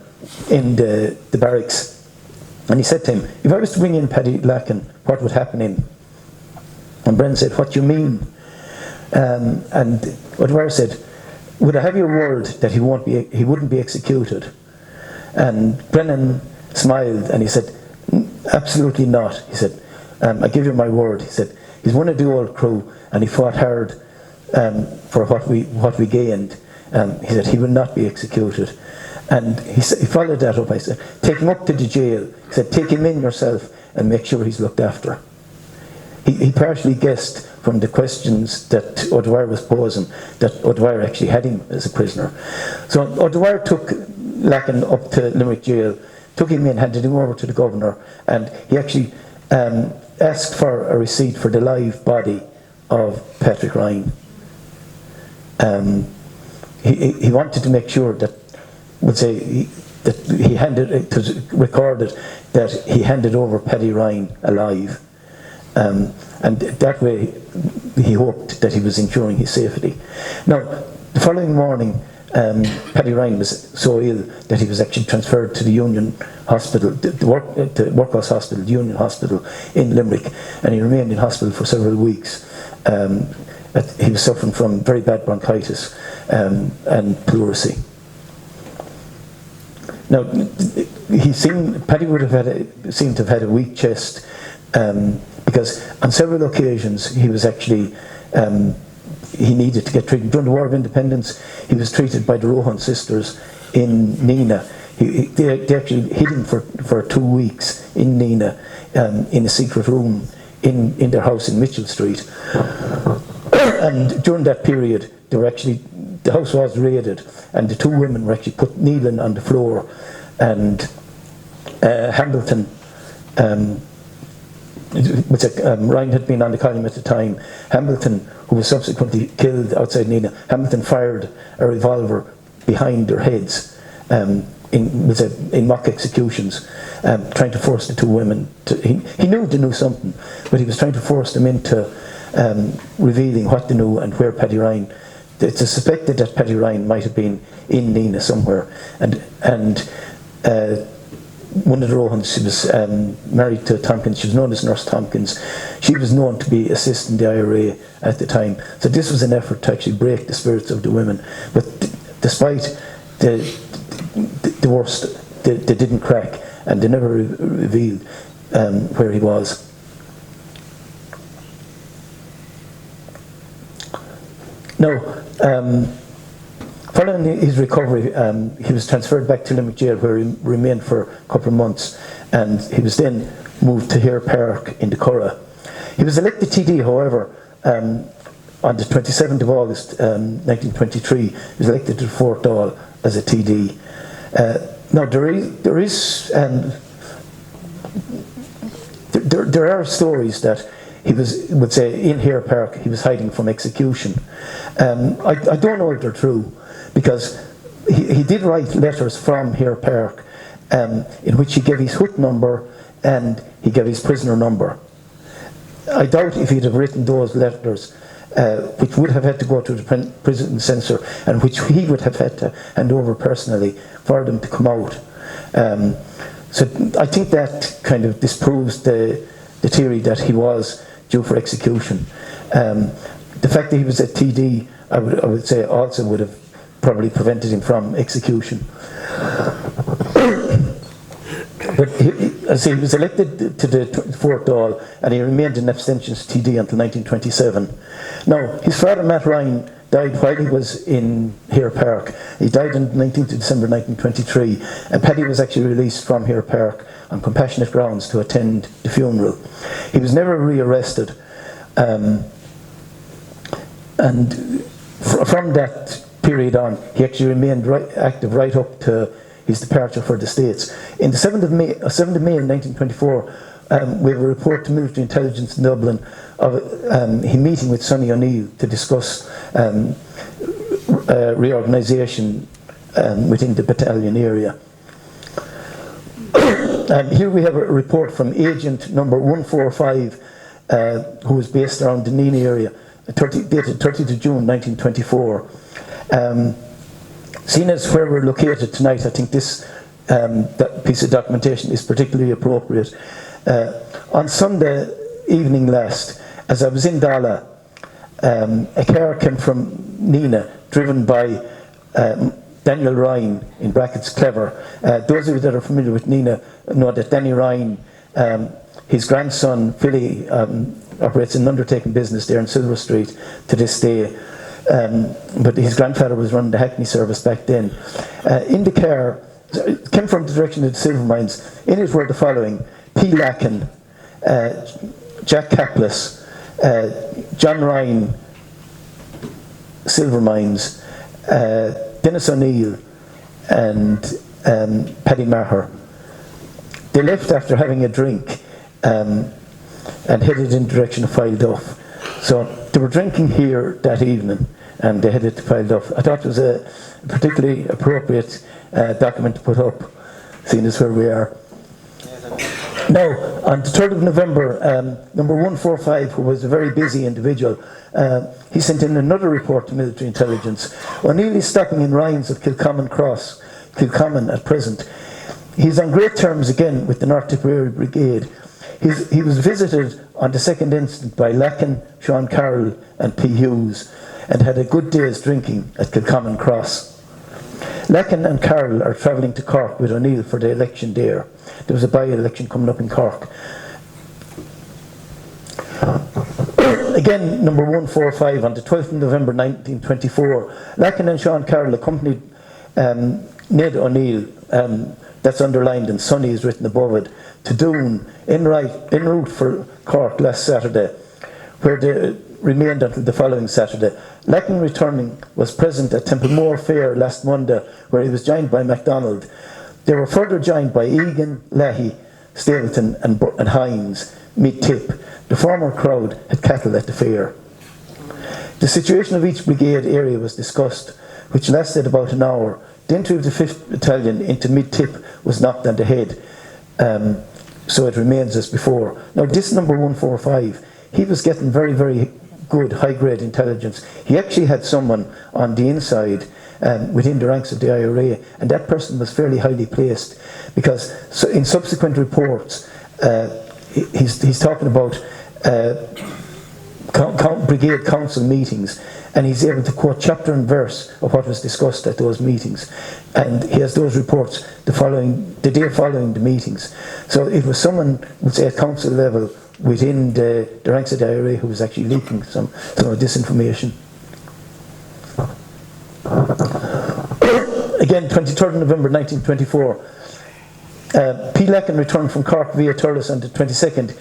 in the barracks, and he said to him, "If I was to bring in Paddy Lacken, what would happen in?" And Brennan said, "What do you mean?" And O'Dwyer said, "Would I have your word that he wouldn't be executed?" And Brennan smiled and he said, "Absolutely not." He said, "I give you my word." He said, "He's one of the old crew and he fought hard for what we gained." He said, "He will not be executed." And he followed that up. I said, "Take him up to the jail." He said, "Take him in yourself and make sure he's looked after." He partially guessed from the questions that O'Dwyer was posing that O'Dwyer actually had him as a prisoner. So O'Dwyer took Lacken up to Limerick jail, took him in, handed him over to the governor, and he actually asked for a receipt for the live body of Patrick Ryan. He wanted to make sure that, that he handed it, to record it, that he handed over Paddy Ryan alive. And that way he hoped that he was ensuring his safety. Now, the following morning, Paddy Ryan was so ill that he was actually transferred to the Union Hospital, the Workhouse Hospital, the Union Hospital in Limerick, and he remained in hospital for several weeks. He was suffering from very bad bronchitis and pleurisy. Now, Paddy would have seemed to have had a weak chest, because on several occasions he was actually he needed to get treated. During the War of Independence, he was treated by the Rohan sisters in Neenah. They actually hid him for 2 weeks in Neenah, in a secret room in their house in Mitchell Street. And during that period, the house was raided, and the 2 women were actually put kneeling on the floor, and Hambleton, Ryan had been on the column at the time. Hambleton, who was subsequently killed outside Neenah, Hambleton fired a revolver behind their heads in mock executions, trying to force the 2 women he knew they knew something, but he was trying to force them into revealing what they knew and where Paddy Ryan. It's suspected that Paddy Ryan might have been in Neenah somewhere, and one of the Rohans, she was married to Tompkins. She was known as Nurse Tompkins. She was known to be assisting the IRA at the time. So this was an effort to actually break the spirits of the women. But despite the worst, they didn't crack, and they never revealed where he was. Now, following his recovery, he was transferred back to Limerick Jail, where he remained for a couple of months, and he was then moved to Hare Park in the Curragh. He was elected TD, however, on the 27th of August 1923. He was elected to Fort Dáil as a TD. Now, there are stories that he would say in Hare Park he was hiding from execution. I don't know if they're true, because he did write letters from Hare Park in which he gave his hut number and he gave his prisoner number. I doubt if he'd have written those letters, which would have had to go to the prison censor and which he would have had to hand over personally for them to come out. So I think that kind of disproves the theory that he was due for execution. The fact that he was at TD, I would say, also would have probably prevented him from execution. But he was elected to the Fort Dáil, and he remained in abstentions TD until 1927. Now, his father, Matt Ryan, died while he was in Hare Park. He died on 19th of December 1923, and Paddy was actually released from Hare Park on compassionate grounds to attend the funeral. He was never rearrested, and from that period on, he actually remained active right up to his departure for the States. In the 7th of May in 1924, we have a report to military intelligence in Dublin of him meeting with Sonny O'Neill to discuss reorganisation within the battalion area. Here we have a report from agent number 145, who was based around the Nina area, dated 30th of June 1924. Seeing as where we're located tonight, I think this that piece of documentation is particularly appropriate. On Sunday evening last, as I was in Dala, a car came from Nina, driven by Daniel Ryan, in brackets Clever. Those of you that are familiar with Nina know that Danny Ryan, his grandson Philly, operates an undertaking business there in Silver Street to this day. But his grandfather was running the Hackney service back then. In the car, it came from the direction of the Silvermines. In it were the following: P. Lacken, Jack Caplis, John Ryan, Silvermines, Dennis O'Neill, and Paddy Maher. They left after having a drink and headed in the direction of Fileduff. So they were drinking here that evening, and they headed to Fileduff. I thought it was a particularly appropriate document to put up, seeing as where we are. Now, on the 3rd of November, number 145, who was a very busy individual, he sent in another report to military intelligence. O'Neill is stopping in Ryan's at Kilcommon Cross, Kilcommon at present. He's on great terms again with the North Tipperary Brigade. He was visited on the 2nd instant by Lacken, Sean Carroll and P. Hughes, and had a good day's drinking at Kilcommon Cross. Lacken and Carroll are travelling to Cork with O'Neill for the election there. There was a by-election coming up in Cork. Again, number 145, on the 12th of November 1924, Lacken and Sean Carroll accompanied Ned O'Neill, that's underlined and Sonny is written above it, to Doon, en route for Cork last Saturday, where they remained until the following Saturday. Lacken, returning, was present at Templemore Fair last Monday, where he was joined by MacDonald. They were further joined by Egan, Leahy, Stapleton and Hines, mid-tip. The former crowd had cattle at the fair. The situation of each brigade area was discussed, which lasted about an hour. The entry of the 5th Battalion into mid-tip was knocked on the head, so it remains as before. Now, this number 145, he was getting very, very good high-grade intelligence. He actually had someone on the inside within the ranks of the IRA, and that person was fairly highly placed, because in subsequent reports he's talking about brigade council meetings, and he's able to quote chapter and verse of what was discussed at those meetings, and he has those reports the day following the meetings. So it was someone, would say, at council level within the ranks of the IRA who was actually leaking some of this information. Again, 23rd of November 1924, P. Lacken returned from Cork via Thurles on the 22nd.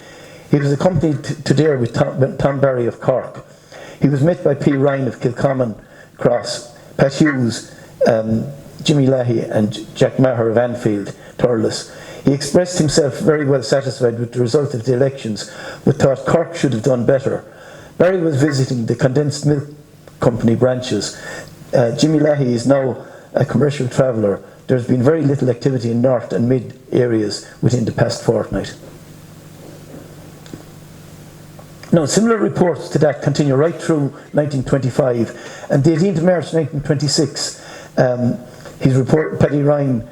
He was accompanied to Dare with Tom Barry of Cork. He was met by P. Ryan of Kilcommon Cross, Pat Hughes, Jimmy Leahy and Jack Maher of Anfield, Thurles. He expressed himself very well satisfied with the result of the elections, but thought Cork should have done better. Barry was visiting the condensed milk company branches. Jimmy Leahy is now a commercial traveller. There's been very little activity in north and mid areas within the past fortnight. Now, similar reports to that continue right through 1925, and the 18th of March 1926, Paddy Ryan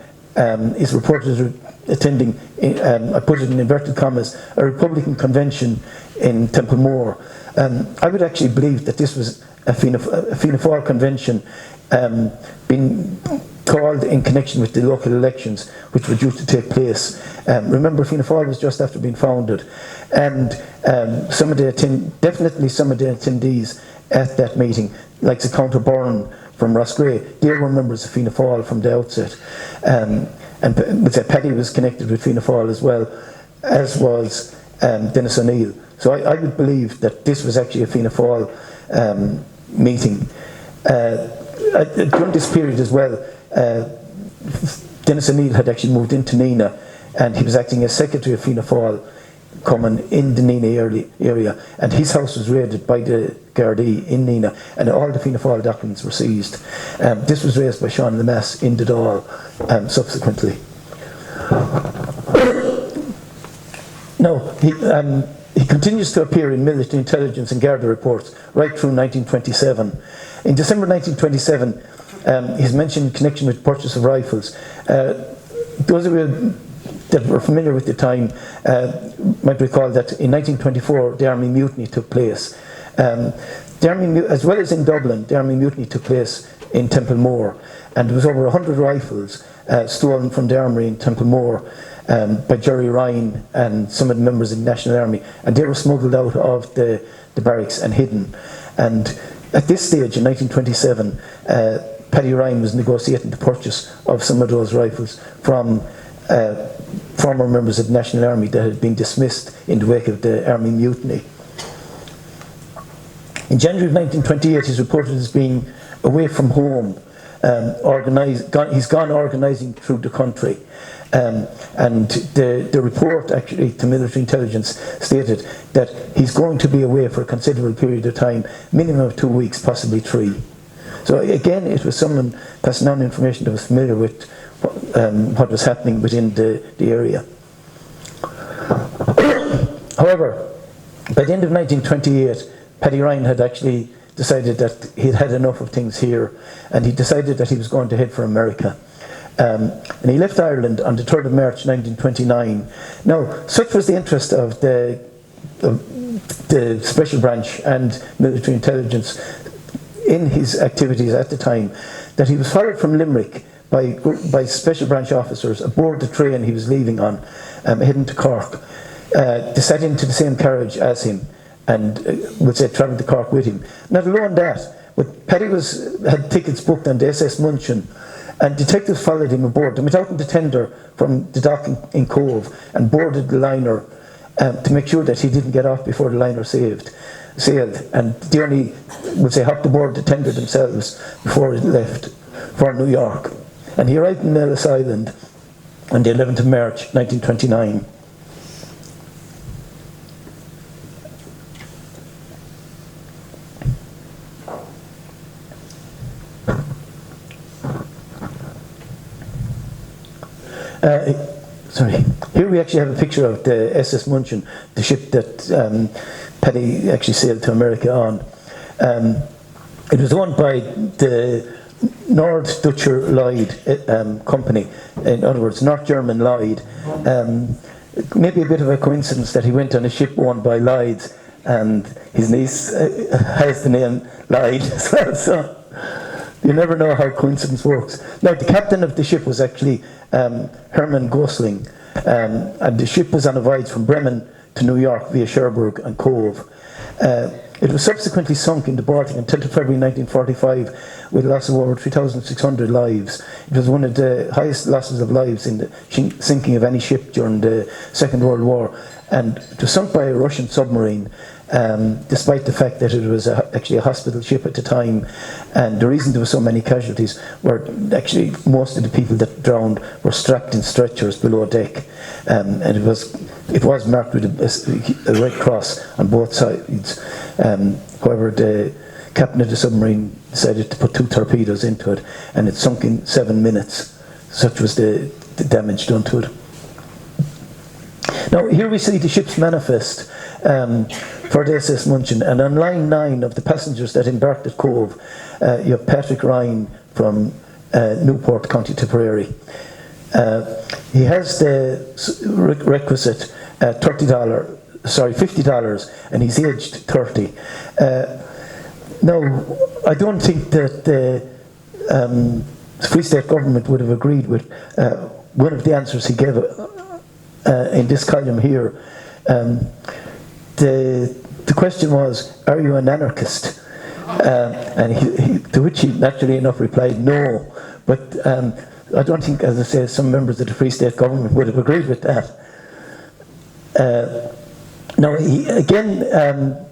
is reported as attending, I put it in inverted commas, a Republican convention in Templemore. I would actually believe that this was a Fianna Fáil convention being called in connection with the local elections which were due to take place. Remember, Fianna Fáil was just after being founded, and definitely some of the attendees at that meeting, like the Count O'Byrne from Roscrea, they were members of Fianna Fáil from the outset. And Paddy was connected with Fianna Fáil as well, as was Dennis O'Neill. So I would believe that this was actually a Fianna Fáil meeting. During this period as well, Dennis O'Neill had actually moved into Nina, and he was acting as secretary of Fianna Fáil coming in the Nina area, and his house was raided by the Gardaí in Nina, and all the Fianna Fáil documents were seized. This was raised by Sean Lemass in the Dáil subsequently. Now, he continues to appear in military intelligence and Garda reports right through 1927. In December 1927, he's mentioned in connection with the purchase of rifles. Those of you that were familiar with the time might recall that in 1924 the Army Mutiny took place. As well as in Dublin, the Army Mutiny took place in Templemore, and there was over 100 rifles stolen from the armory in Templemore by Jerry Ryan and some of the members of the National Army, and they were smuggled out of the barracks and hidden. And at this stage in 1927, Paddy Ryan was negotiating the purchase of some of those rifles from former members of the National Army that had been dismissed in the wake of the Army Mutiny. In January of 1928, he's reported as being away from home. He's gone organising through the country. And the report actually to military intelligence stated that he's going to be away for a considerable period of time, minimum of 2 weeks, possibly 3. So again, it was someone passing on information that was familiar with what was happening within the area. However, by the end of 1928, Paddy Ryan had actually decided that he'd had enough of things here, and he decided that he was going to head for America. And he left Ireland on the 3rd of March 1929. Now, such was the interest of the Special Branch and military intelligence in his activities at the time that he was followed from Limerick by Special Branch officers aboard the train he was leaving on, heading to Cork. They sat into the same carriage as him and would say travelled to Cork with him. Not alone that, but Paddy had tickets booked on the SS Munchen, and detectives followed him aboard. They went out in the tender from the dock in Cove and boarded the liner to make sure that he didn't get off before the liner sailed. And they only, would say, hopped aboard the tender themselves before it left for New York. And he arrived in Ellis Island on the 11th of March 1929. Here we actually have a picture of the SS Munchen, the ship that Paddy actually sailed to America on. It was owned by the Norddeutscher Lloyd company, in other words, North German Lloyd. Maybe a bit of a coincidence that he went on a ship owned by Lloyds, and his niece has the name Lloyd as well, so you never know how coincidence works. Now, the captain of the ship was actually Hermann Gosling, and the ship was on a voyage from Bremen to New York via Cherbourg and Cove. It It was subsequently sunk in the Baltic until February 1945 with a loss of over 3,600 lives. It was one of the highest losses of lives in the sinking of any ship during the Second World War, and it was sunk by a Russian submarine. Despite the fact that it was actually a hospital ship at the time, and the reason there were so many casualties were actually most of the people that drowned were strapped in stretchers below deck, and it was marked with a red cross on both sides. However, the captain of the submarine decided to put 2 torpedoes into it, and it sunk in 7 minutes. Such was the damage done to it. Now here we see the ship's manifest for the SS Munchen, and on line 9 of the passengers that embarked at Cove, you have Patrick Ryan from Newport, County Tipperary. He has the requisite $50, and he's aged 30. Now, I don't think that the Free State government would have agreed with one of the answers he gave in this column here. The question was, are you an anarchist? And to which he naturally enough replied, no. But I don't think, as I say, some members of the Free State government would have agreed with that. Now,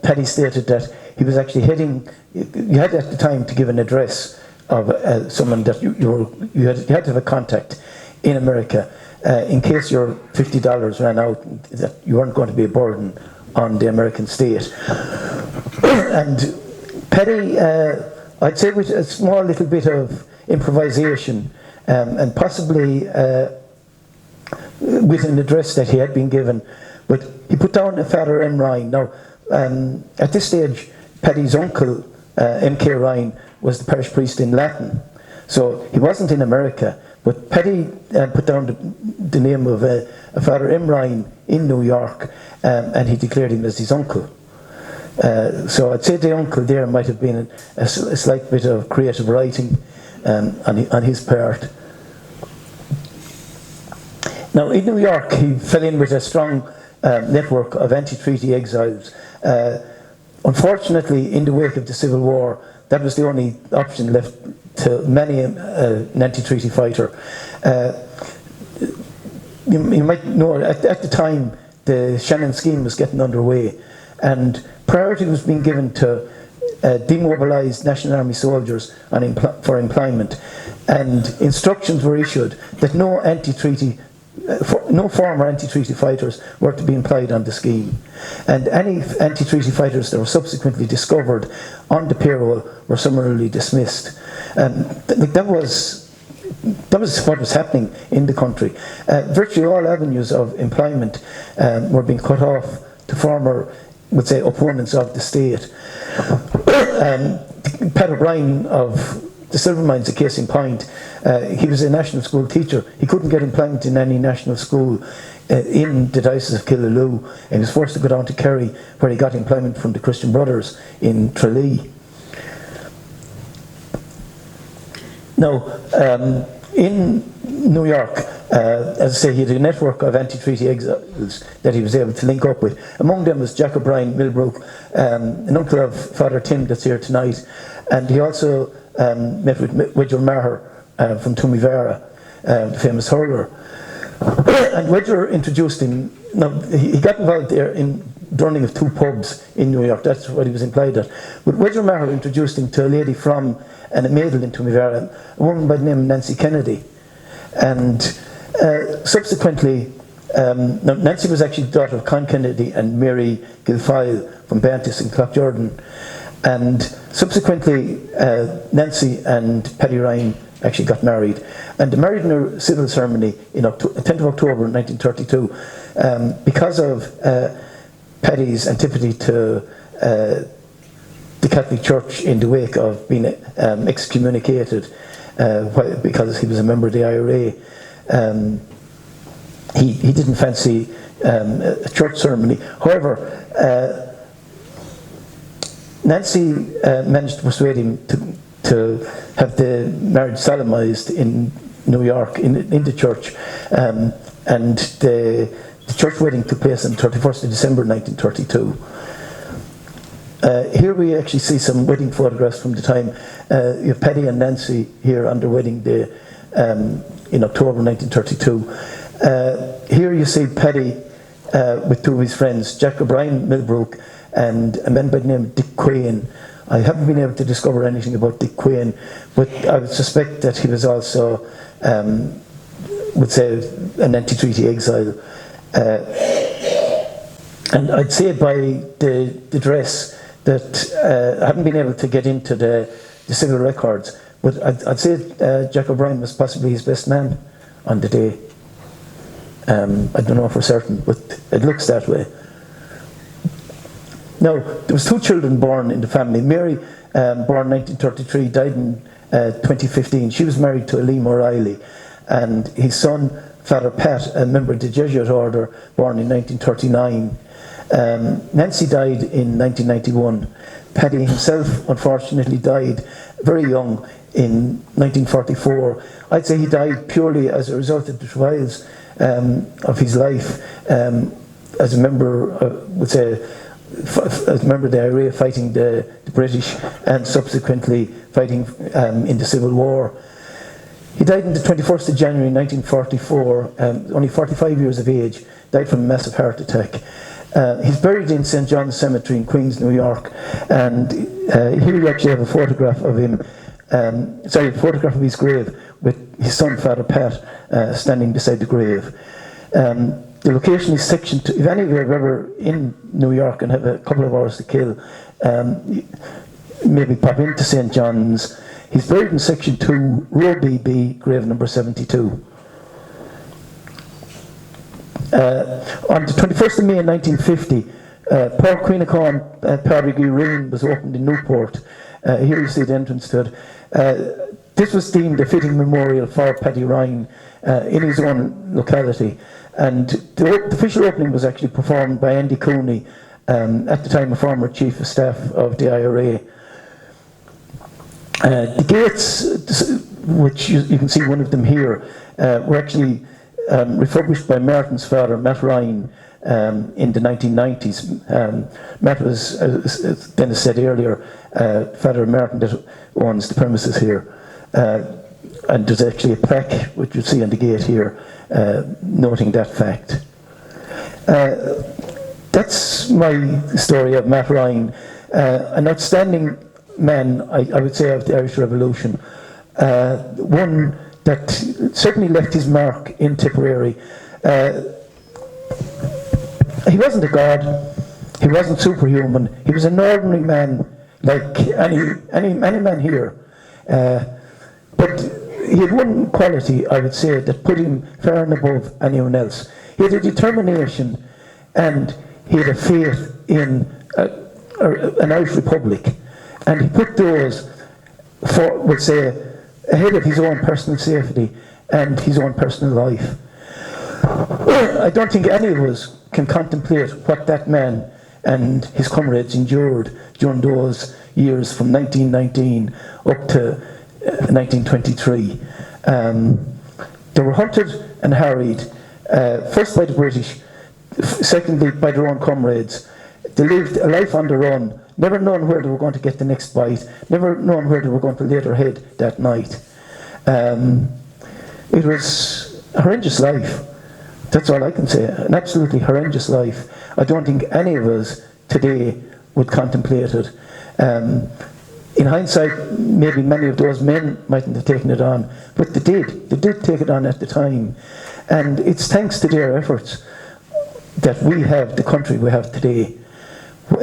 Paddy stated that he was actually heading, you had at the time to give an address of someone that you had to have a contact in America in case your $50 ran out, that you weren't going to be a burden on the American state. And Paddy, I'd say with a small little bit of improvisation and possibly with an address that he had been given, but he put down a Father M. Ryan. Now, at this stage, Paddy's uncle, M.K. Ryan, was the parish priest in Lacken. So he wasn't in America, but Paddy put down the name of a Father M. Ryan in New York, and he declared him as his uncle. So I'd say the uncle there might have been a slight bit of creative writing on his part. Now, in New York, he fell in with a strong network of anti-treaty exiles. Unfortunately, in the wake of the Civil War, that was the only option left to many an anti-treaty fighter. You might know, at the time, the Shannon scheme was getting underway, and priority was being given to demobilised National Army soldiers for employment, and instructions were issued that no former anti-treaty fighters were to be employed on the scheme, and any anti-treaty fighters that were subsequently discovered on the payroll were summarily dismissed. And that was what was happening in the country. Virtually all avenues of employment were being cut off to former, would say, opponents of the state. Pat O'Brien of the Silvermines, a case in point, he was a national school teacher. He couldn't get employment in any national school in the Diocese of Killaloe, and he was forced to go down to Kerry, where he got employment from the Christian Brothers in Tralee. Now, in New York, as I say, he had a network of anti-treaty exiles that he was able to link up with. Among them was Jack O'Brien Millbrook, an uncle of Father Tim that's here tonight, and he also met with Wedger Maher from Tumivara, the famous hurler. And Wedger introduced him. Now, he got involved there in the running of 2 pubs in New York. That's what he was employed at. But Wedger Maher introduced him to a lady from a maidel in Tumivara, a woman by the name of Nancy Kennedy. And subsequently, Nancy was actually the daughter of Con Kennedy and Mary Guilfoyle from Bantis in Cloughjordan. And subsequently, Nancy and Paddy Ryan actually got married. And they married in a civil ceremony in 10th of October 1932. Because of Paddy's antipathy to the Catholic Church in the wake of being excommunicated because he was a member of the IRA, he didn't fancy a church ceremony. However, Nancy managed to persuade him to have the marriage solemnized in New York, in the church, and the church wedding took place on 31st of December 1932. Here we actually see some wedding photographs from the time. You have Paddy and Nancy here on their wedding day in October 1932. Here you see Paddy with two of his friends, Jack O'Brien Millbrook and a man by the name of Dick Quain. I haven't been able to discover anything about Dick Quain, but I would suspect that he was also, would say, an anti-treaty exile. And I'd say by the dress that I haven't been able to get into the civil records, but I'd say Jack O'Brien was possibly his best man on the day. I don't know for certain, but it looks that way. Now, there was two children born in the family. Mary, born 1933, died in 2015. She was married to Liam O'Reilly, and his son, Father Pat, a member of the Jesuit order, born in 1939. Nancy died in 1991. Paddy himself, unfortunately, died very young in 1944. I'd say he died purely as a result of the trials of his life as a member, would say, as a member of the IRA fighting the British and subsequently fighting in the Civil War. He died on the 21st of January 1944, only 45 years of age, died from a massive heart attack. He's buried in St. John's Cemetery in Queens, New York, and here you actually have a photograph of him, a photograph of his grave with his son, Father Pat, standing beside the grave. The location is section 2. If any of you are ever in New York and have a couple of hours to kill, maybe pop into St. John's. He's buried in section 2, row BB, grave number 72. On the 21st of May 1950, Port Queenacon Paddy was opened in Newport. Here you see the entrance to it. This was deemed a fitting memorial for Paddy Ryan in his own locality. And the official opening was actually performed by Andy Cooney, at the time a former Chief of Staff of the IRA. The gates, which you can see one of them here, were actually refurbished by Martin's father, Matt Ryan, in the 1990s. Matt was, as Dennis said earlier, father of Martin that owns the premises here. And there's actually a plaque, which you see on the gate here, noting that fact. That's my story of Matt Ryan, an outstanding man, I would say, of the Irish Revolution. One that certainly left his mark in Tipperary. He wasn't a god, he wasn't superhuman, he was an ordinary man like any man here. But he had one quality, I would say, that put him far and above anyone else. He had a determination and he had a faith in an Irish Republic. And he put those, we'll say, ahead of his own personal safety and his own personal life. I don't think any of us can contemplate what that man and his comrades endured during those years from 1919 up to 1923. They were hunted and harried, first by the British, secondly by their own comrades. They lived a life on their own, never knowing where they were going to get the next bite, never knowing where they were going to lay their head that night. It was a horrendous life. That's all I can say. An absolutely horrendous life. I don't think any of us today would contemplate it. In hindsight, maybe many of those men mightn't have taken it on, but they did. They did take it on at the time. And it's thanks to their efforts that we have the country we have today.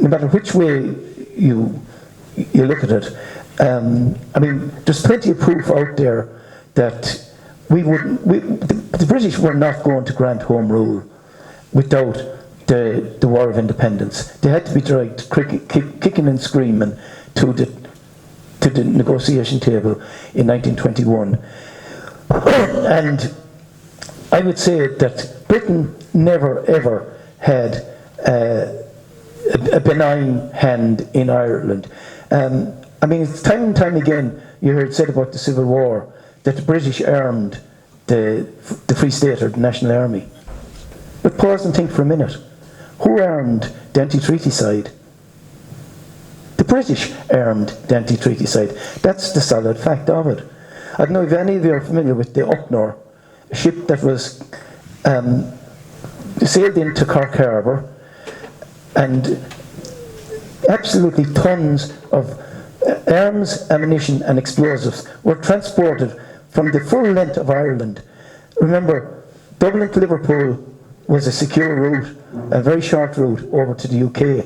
No matter which way you look at it. I mean, there's plenty of proof out there that the British were not going to grant Home Rule without the War of Independence. They had to be dragged kicking and screaming to the negotiation table in 1921. And I would say that Britain never ever had a benign hand in Ireland. I mean, it's time and time again you heard said about the Civil War that the British armed the Free State or the National Army. But pause and think for a minute. Who armed the anti-treaty side? British armed the anti-treaty side. That's the solid fact of it. I don't know if any of you are familiar with the Upnor, a ship that was sailed into Cork Harbour, and absolutely tons of arms, ammunition and explosives were transported from the full length of Ireland. Remember, Dublin to Liverpool was a secure route, a very short route over to the UK.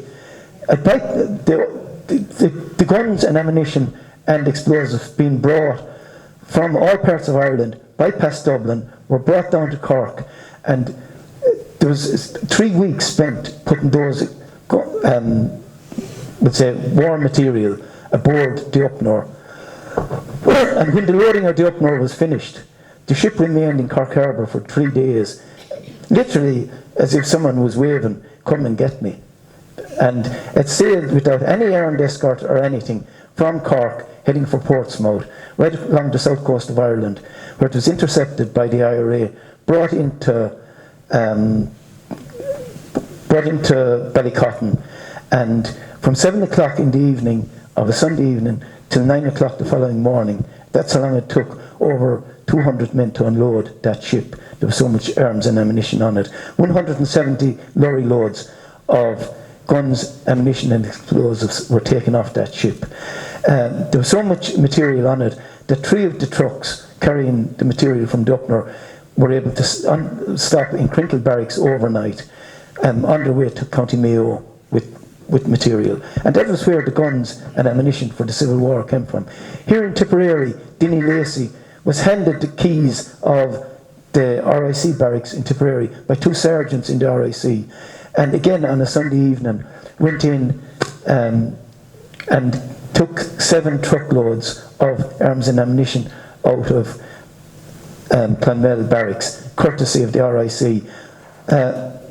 The guns and ammunition and explosives being brought from all parts of Ireland, bypassed Dublin, were brought down to Cork, and there was 3 weeks spent putting those let's say war material aboard the Upnor. And when the loading of the Upnor was finished, the ship remained in Cork Harbour for 3 days, literally as if someone was waving, "Come and get me." And it sailed without any armed escort or anything from Cork, heading for Portsmouth, right along the south coast of Ireland, where it was intercepted by the IRA, brought into Ballycotton, and from 7 o'clock in the evening of a Sunday evening till 9 o'clock the following morning, that's how long it took over 200 men to unload that ship. There was so much arms and ammunition on it. 170 lorry loads of guns, ammunition and explosives were taken off that ship. There was so much material on it that 3 of the trucks carrying the material from the Upnor were able to stop in Crinkle Barracks overnight, on their way to County Mayo with material. And that was where the guns and ammunition for the Civil War came from. Here in Tipperary, Dinny Lacey was handed the keys of the RIC barracks in Tipperary by 2 sergeants in the RIC, and again on a Sunday evening went in and took 7 truckloads of arms and ammunition out of Clonmel barracks, courtesy of the RIC.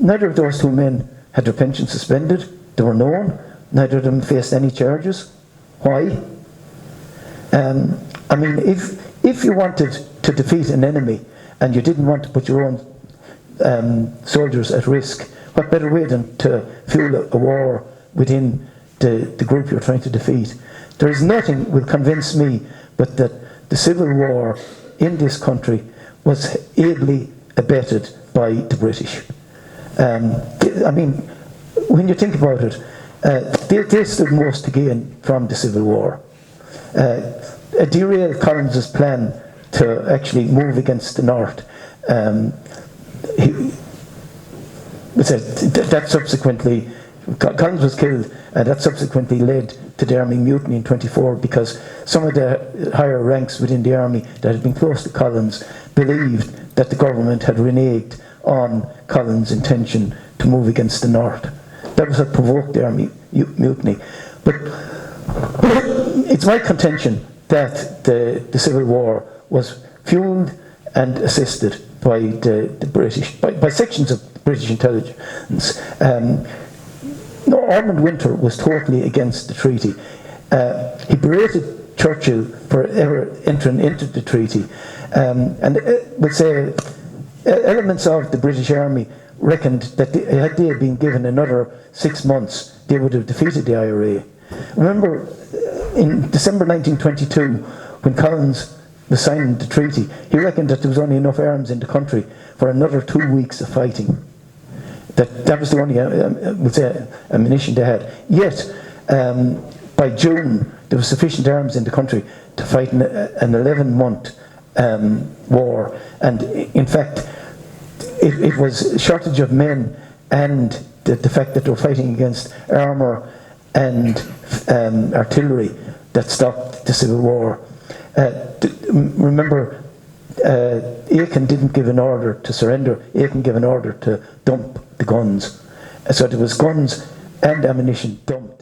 Neither of those 2 men had their pension suspended. They were known. Neither of them faced any charges. Why? I mean, if you wanted to defeat an enemy and you didn't want to put your own soldiers at risk, what better way than to fuel a war within the group you're trying to defeat? There is nothing will convince me but that the Civil War in this country was ably abetted by the British. I mean, when you think about it, they stood most to gain from the Civil War. It derailed Collins's plan to actually move against the North. That subsequently, Collins was killed, and that subsequently led to the Army mutiny in 24, because some of the higher ranks within the Army that had been close to Collins believed that the government had reneged on Collins' intention to move against the North. That was what provoked the Army mutiny. But it's my contention that the Civil War was fueled and assisted by the British, by sections of British intelligence. Ormond Winter was totally against the treaty. He berated Churchill for ever entering into the treaty, and would say elements of the British Army reckoned that had they been given another 6 months, they would have defeated the IRA. Remember, in December 1922, when Collins was signing the treaty, he reckoned that there was only enough arms in the country for another 2 weeks of fighting. That was the only ammunition they had. Yet, by June, there was sufficient arms in the country to fight an 11-month war. And in fact, it was a shortage of men and the fact that they were fighting against armour and artillery that stopped the Civil War. Remember, Aiken didn't give an order to surrender. Aiken gave an order to dump the guns. So there was guns and ammunition dumped.